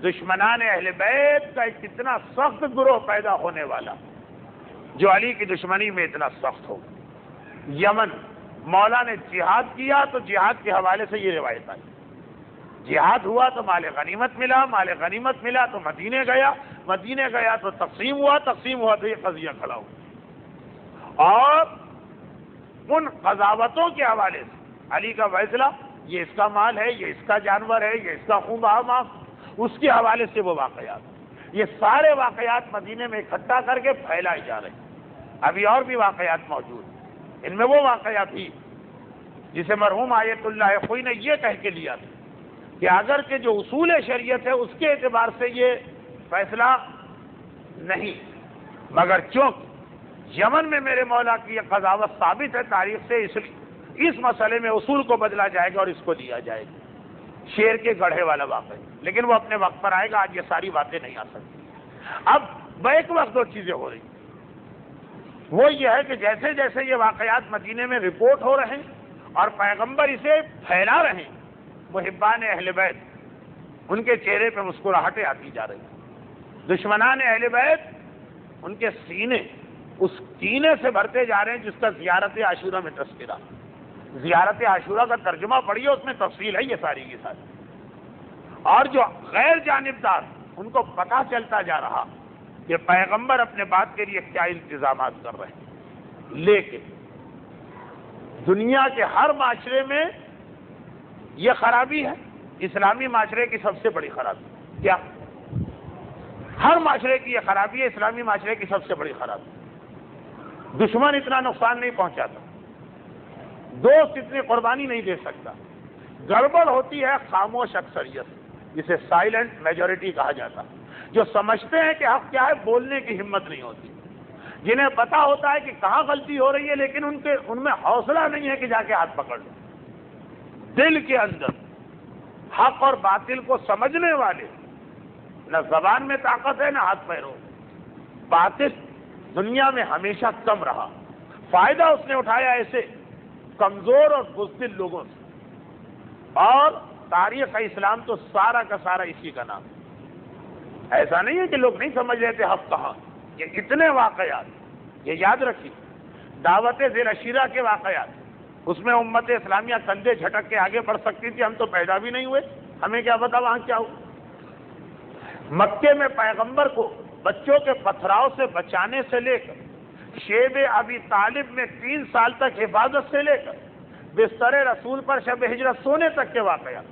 دشمنان اہل بیت کا ایک اتنا سخت گروہ پیدا ہونے والا جو علی کی دشمنی میں اتنا سخت ہو. یمن مولا نے جہاد کیا تو جہاد کے حوالے سے یہ روایت آئی. جہاد ہوا تو مال غنیمت ملا تو مدینے گیا تو تقسیم ہوا تو یہ قضیہ کھڑا ہوا. اور ان قضاوتوں کے حوالے سے علی کا فیصلہ، یہ اس کا مال ہے، یہ اس کا جانور ہے، یہ اس کا خون بہا معاف، اس کے حوالے سے وہ واقعات، یہ سارے واقعات مدینے میں اکٹھا کر کے پھیلائے جا رہے ہیں. ابھی اور بھی واقعات موجود ہیں. ان میں وہ واقعات تھی جسے مرحوم آیت اللہ خوئی نے یہ کہہ کے لیا تھا کہ اگر کہ جو اصول شریعت ہے اس کے اعتبار سے یہ فیصلہ نہیں، مگر چونکہ یمن میں میرے مولا کی یہ قضاوت ثابت ہے تاریخ سے، اس لیے اس مسئلے میں اصول کو بدلا جائے گا اور اس کو دیا جائے گا. شیر کے گڑھے والا واقعہ، لیکن وہ اپنے وقت پر آئے گا. آج یہ ساری باتیں نہیں آ سکتی. اب بیک وقت دو چیزیں ہو رہی، وہ یہ ہے کہ جیسے جیسے یہ واقعات مدینے میں رپورٹ ہو رہے ہیں اور پیغمبر اسے پھیلا رہے ہیں، محبان اہل بیت ان کے چہرے پہ مسکراہٹیں آتی جا رہی ہیں. دشمنان اہل بیت ان کے سینے اس کینے سے بھرتے جا رہے ہیں جس کا زیارت عاشورہ میں تذکرہ. زیارت عاشورہ کا ترجمہ پڑھیے، اس میں تفصیل ہے یہ ساری کی ساری. اور جو غیر جانبدار ان کو پتہ چلتا جا رہا کہ پیغمبر اپنے بات کے لیے کیا انتظامات کر رہے ہیں. لیکن دنیا کے ہر معاشرے میں یہ خرابی ہے، اسلامی معاشرے کی سب سے بڑی خرابی. کیا؟ ہر معاشرے کی یہ خرابی ہے، اسلامی معاشرے کی سب سے بڑی خرابی. دشمن اتنا نقصان نہیں پہنچاتا، دوست اتنی قربانی نہیں دے سکتا. گڑبڑ ہوتی ہے خاموش اکثریت، جسے سائلنٹ میجورٹی کہا جاتا، جو سمجھتے ہیں کہ حق کیا ہے، بولنے کی ہمت نہیں ہوتی، جنہیں پتا ہوتا ہے کہ کہاں غلطی ہو رہی ہے لیکن ان میں حوصلہ نہیں ہے کہ جا کے ہاتھ پکڑ لیں. دل کے اندر حق اور باطل کو سمجھنے والے، نہ زبان میں طاقت ہے نہ ہاتھ پیروں. باطل دنیا میں ہمیشہ کم رہا، فائدہ اس نے اٹھایا ایسے کمزور اور بزدل لوگوں سے. اور تاریخ اسلام تو سارا کا سارا اسی کا نام. ایسا نہیں ہے کہ لوگ نہیں سمجھ رہے تھے حق کہاں. یہ اتنے واقعات، یہ یاد رکھیے، دعوت ذی العشیرہ کے واقعات، اس میں امت اسلامیہ کندھے جھٹک کے آگے بڑھ سکتی تھی، ہم تو پیدا بھی نہیں ہوئے، ہمیں کیا پتا وہاں کیا ہوا۔ مکے میں پیغمبر کو بچوں کے پتھراؤ سے بچانے سے لے کر شیب ابی طالب میں 3 سال تک حفاظت سے لے کر بستر رسول پر شب ہجرت سونے تک کے واقعات،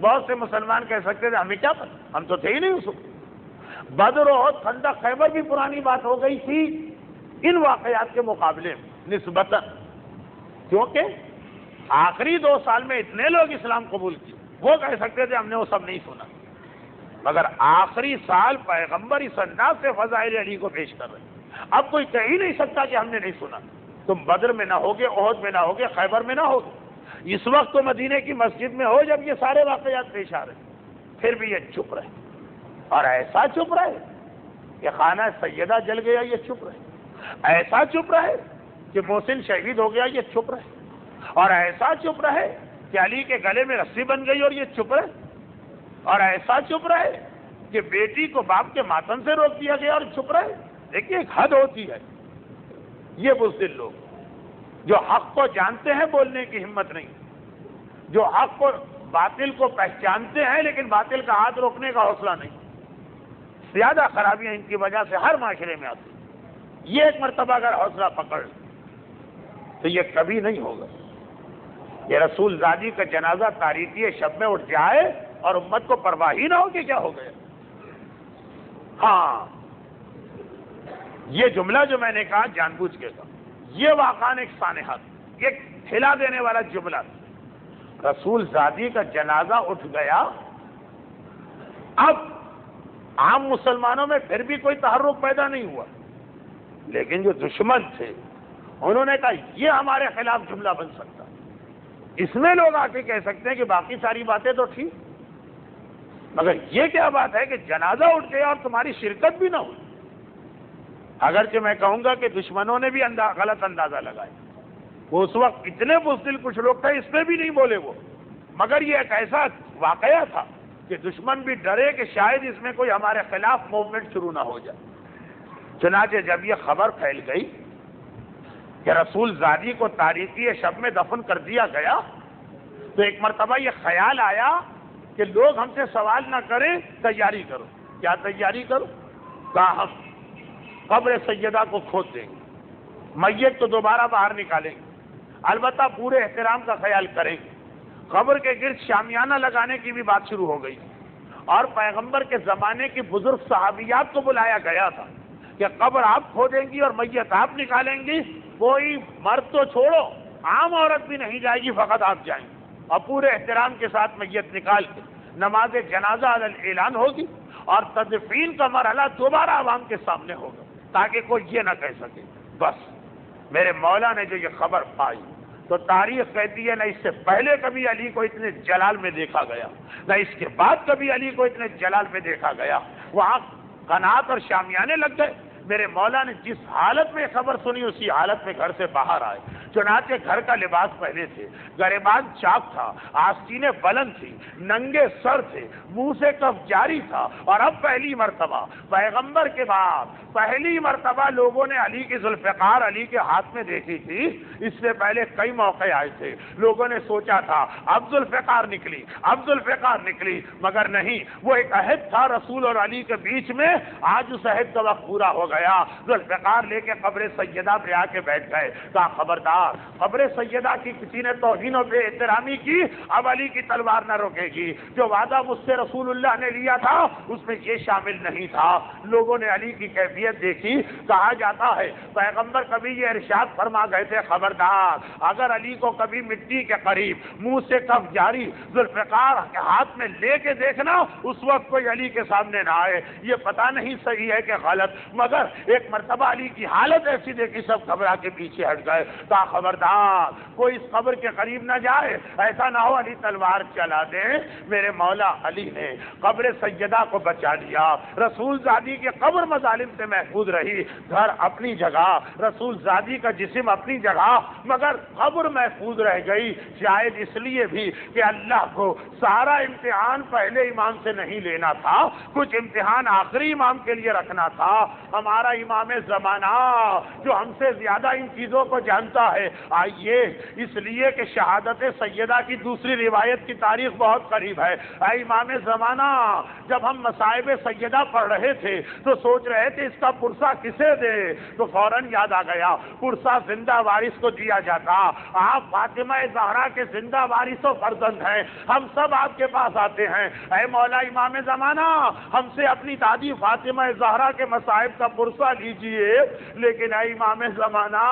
بہت سے مسلمان کہہ سکتے تھے ہمیں کیا پتا، ہم تو تھے ہی نہیں اس وقت۔ بدر احد خندق خیبر بھی پرانی بات ہو گئی تھی ان واقعات کے مقابلے میں نسبتاً، کیونکہ آخری 2 سال میں اتنے لوگ اسلام قبول کیے، وہ کہہ سکتے تھے ہم نے وہ سب نہیں سنا، مگر آخری سال پیغمبر اس انداز سے فضائل علی کو پیش کر رہے ہیں، اب کوئی کہہ ہی نہیں سکتا کہ ہم نے نہیں سنا۔ تم بدر میں نہ ہوگے، احد میں نہ ہوگے، خیبر میں نہ ہوگے، اس وقت تو مدینے کی مسجد میں ہو جب یہ سارے واقعات پیش آ رہے ہیں، پھر بھی یہ چپ رہے، اور ایسا چپ رہے کہ خانہ سیدہ جل گیا، یہ چپ رہے، ایسا چپ رہے کہ محسن شہید ہو گیا، یہ چپ رہے، اور ایسا چپ رہے کہ علی کے گلے میں رسی بن گئی اور یہ چپ رہے، اور ایسا چپ رہے کہ بیٹی کو باپ کے ماتم سے روک دیا گیا اور چپ رہے۔ دیکھیے ایک حد ہوتی ہے، یہ بزدل لوگ جو حق کو جانتے ہیں بولنے کی ہمت نہیں، جو حق کو باطل کو پہچانتے ہیں لیکن باطل کا ہاتھ روکنے کا حوصلہ نہیں، زیادہ خرابیاں ان کی وجہ سے ہر معاشرے میں آتی، یہ ایک مرتبہ اگر حوصلہ پکڑ تو یہ کبھی نہیں ہوگا۔ یہ رسول زادی کا جنازہ تاریکی شب میں اٹھ جائے اور امت کو پرواہ ہی نہ ہو کہ کیا ہو گیا۔ ہاں، یہ جملہ جو میں نے کہا جان بوجھ کے کہا، یہ واقعاً ایک سانحہ، ایک ہلا دینے والا جملہ تھا۔ رسول زادی کا جنازہ اٹھ گیا، اب عام مسلمانوں میں پھر بھی کوئی تحرک پیدا نہیں ہوا، لیکن جو دشمن تھے انہوں نے کہا یہ ہمارے خلاف جملہ بن سکتا، اس میں لوگ آ کے کہہ سکتے ہیں کہ باقی ساری باتیں تو ٹھیک، مگر یہ کیا بات ہے کہ جنازہ اٹھ گیا اور تمہاری شرکت بھی نہ ہوئی۔ اگرچہ میں کہوں گا کہ دشمنوں نے بھی غلط اندازہ لگایا، وہ اس وقت اتنے بزدل کچھ لوگ تھے، اس میں بھی نہیں بولے وہ، مگر یہ ایک ایسا واقعہ تھا کہ دشمن بھی ڈرے کہ شاید اس میں کوئی ہمارے خلاف موومنٹ شروع نہ ہو جائے۔ چنانچہ جب یہ خبر پھیل گئی کہ رسول زادی کو تاریکی شب میں دفن کر دیا گیا، تو ایک مرتبہ یہ خیال آیا کہ لوگ ہم سے سوال نہ کریں، تیاری کرو۔ کیا تیاری کرو؟ کہا ہم قبر سیدہ کو کھود دیں گے، میت تو دوبارہ باہر نکالیں گے، البتہ پورے احترام کا خیال کریں گے۔ قبر کے گرد شامیانہ لگانے کی بھی بات شروع ہو گئی، اور پیغمبر کے زمانے کی بزرگ صحابیات کو بلایا گیا تھا کہ قبر آپ کھودیں گی اور میت آپ نکالیں گی، کوئی مرد تو چھوڑو، عام عورت بھی نہیں جائے گی، فقط آپ جائیں گے، اور پورے احترام کے ساتھ میت نکال کے نماز جنازہ علی اعلان ہوگی، اور تدفین کا مرحلہ دوبارہ عوام کے سامنے ہوگا، تاکہ کوئی یہ نہ کہہ سکے۔ بس میرے مولا نے جو یہ خبر پائی تو تاریخ کہتی ہے نہ اس سے پہلے کبھی علی کو اتنے جلال میں دیکھا گیا، نہ اس کے بعد کبھی علی کو اتنے جلال میں دیکھا گیا۔ وہاں قناعت اور شامیانے لگ گئے۔ میرے مولا نے جس حالت میں خبر سنی اسی حالت میں گھر سے باہر آئے، چنانچہ گھر کا لباس پہنے تھے، گریبان چاک تھا، آستینیں بلند تھی، ننگے سر تھے، منہ سے کف جاری تھا، اور اب پہلی مرتبہ پیغمبر کے بعد پہلی مرتبہ لوگوں نے علی کی ذوالفقار علی کے ہاتھ میں دیکھی تھی۔ اس سے پہلے کئی موقع آئے تھے، لوگوں نے سوچا تھا اب ذوالفقار نکلی، اب ذوالفقار نکلی، مگر نہیں، وہ ایک عہد تھا رسول اور علی کے بیچ میں، آج اس عہد کا وقت پورا ہو گیا۔ ذوالفقار لے کے قبر سیدہ پہ آ کے بیٹھ گئے، کہا خبردار قبر سیدہ کی کسی نے توہین و بے احترامی کی، اب علی کی تلوار نہ روکے گی، جو وعدہ مجھ سے رسول اللہ نے لیا تھا اس میں یہ شامل نہیں تھا۔ لوگوں نے علی کی کیفیت دیکھی، کہا جاتا ہے پیغمبر کبھی یہ ارشاد فرما گئے تھے خبردار اگر علی کو کبھی مٹی کے قریب منہ سے کف جاری ذوالفقار کے ہاتھ میں لے کے دیکھنا، اس وقت کوئی علی کے سامنے نہ آئے۔ یہ پتہ نہیں صحیح ہے کہ غلط، مگر ایک مرتبہ علی کی حالت ایسی دیکھی سب گھبرا کے پیچھے ہٹ گئے، کہا خبردار کوئی اس قبر کے قریب نہ جائے، ایسا نہ ہو علی تلوار چلا دے۔ میرے مولا علی نے قبر سیدہ کو بچا لیا، رسول زادی کی قبر مظالم سے محفوظ رہی، گھر اپنی جگہ، رسول زادی کا جسم اپنی جگہ، مگر قبر محفوظ رہ گئی، شاید اس لیے بھی کہ اللہ کو سارا امتحان پہلے امام سے نہیں لینا تھا، کچھ امتحان آخری امام کے لیے رکھنا تھا۔ ہمارا امام زمانہ جو ہم سے زیادہ ان چیزوں کو جانتا ہے؟ آئیے، اس لیے کہ شہادت سیدہ کی دوسری روایت کی تاریخ بہت قریب ہے۔ اے امام زمانہ، جب ہم مصائب سیدہ پڑھ رہے تھے تو سوچ رہے تھے اس کا پرسہ کسے دے، تو فوراً یاد آ گیا پرسہ زندہ وارث کو دیا جاتا۔ آپ فاطمہ زہرا کے زندہ وارث و فرزند ہیں، ہم سب آپ کے پاس آتے ہیں، اے مولا امام زمانہ ہم سے اپنی دادی فاطمہ زہرا کے مصائب کا پرسہ لیجئے۔ لیکن اے امام زمانہ،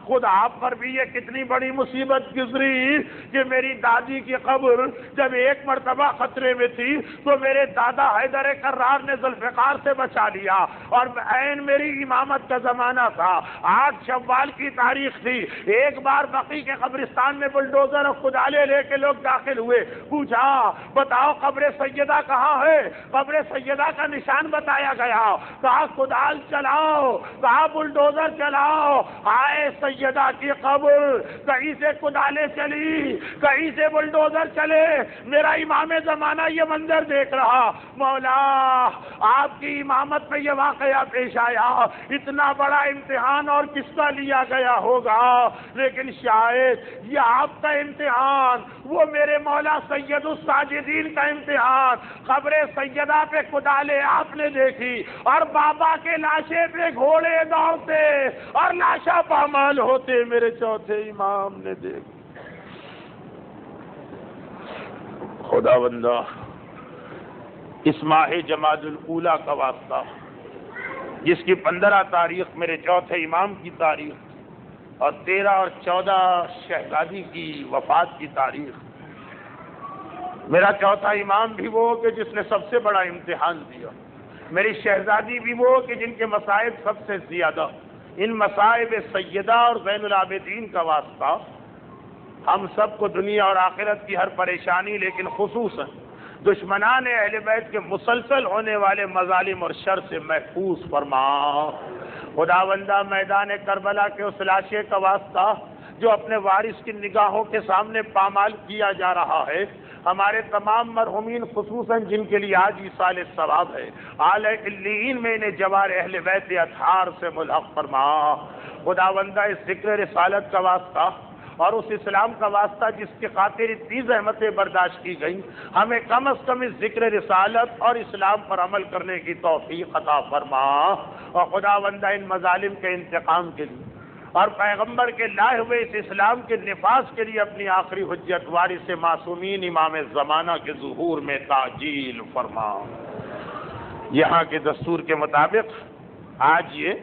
خود آپ پر بھی یہ کتنی بڑی مصیبت گزری کہ میری دادی کی قبر جب ایک مرتبہ خطرے میں تھی تو میرے دادا حیدر کرار نے ذوالفقار سے بچا لیا، اور عین میری امامت کا زمانہ تھا، 8 شوال کی تاریخ تھی۔ ایک بار بقی کے قبرستان میں بلڈوزر اور کدالے لے کے لوگ داخل ہوئے، پوچھا بتاؤ قبر سیدہ کہاں ہے؟ قبر سیدہ کا نشان بتایا گیا، کہا کدال چلاؤ، کہا بلڈوزر چلاؤ، آئے سیدہ کی قبر، کہیں سے کدالے چلی، کہیں سے بلڈوزر چلے، میرا امام زمانہ یہ منظر دیکھ رہا۔ مولا آپ کی امامت میں یہ واقعہ پیش آیا، اتنا بڑا امتحان اور کس کا لیا گیا ہوگا، لیکن شاید یہ آپ کا امتحان، وہ میرے مولا سید الساجدین کا امتحان، قبر سیدہ پہ کدالے آپ نے دیکھی اور بابا کے لاشے پہ گھوڑے دوڑتے اور لاشا پامال ہوتے میرے چوتھے امام نے دیکھی۔ خدا بندہ، اس ماہ جمادی الاولیٰ کا واسطہ، جس کی 15 تاریخ میرے چوتھے امام کی تاریخ اور 13 اور 14 شہزادی کی وفات کی تاریخ، میرا چوتھا امام بھی وہ کہ جس نے سب سے بڑا امتحان دیا، میری شہزادی بھی وہ کہ جن کے مصائب سب سے زیادہ، ان مصائب سیدہ اور زین العابدین کا واسطہ ہم سب کو دنیا اور آخرت کی ہر پریشانی، لیکن خصوصاً دشمنان اہل بیت کے مسلسل ہونے والے مظالم اور شر سے محفوظ فرما۔ خداوندہ، میدان کربلا کے اس لاشے کا واسطہ جو اپنے وارث کی نگاہوں کے سامنے پامال کیا جا رہا ہے، ہمارے تمام مرحومین خصوصاً جن کے لیے آج ایصال ثواب ہے، اعلی علیین میں انہیں جوار اہل بیت اطہار سے ملحق فرما۔ خداوندہ، اس ذکر رسالت کا واسطہ اور اس اسلام کا واسطہ جس کے خاطر اتنی زحمتیں برداشت کی گئیں، ہمیں کم از کم اس ذکر رسالت اور اسلام پر عمل کرنے کی توفیق عطا فرما۔ اور خداوندہ، ان مظالم کے انتقام کے لیے اور پیغمبر کے لائے ہوئے اس اسلام کے نفاذ کے لیے اپنی آخری حجت وارث معصومین امام زمانہ کے ظہور میں تعجیل فرما۔ یہاں کے دستور کے مطابق آج یہ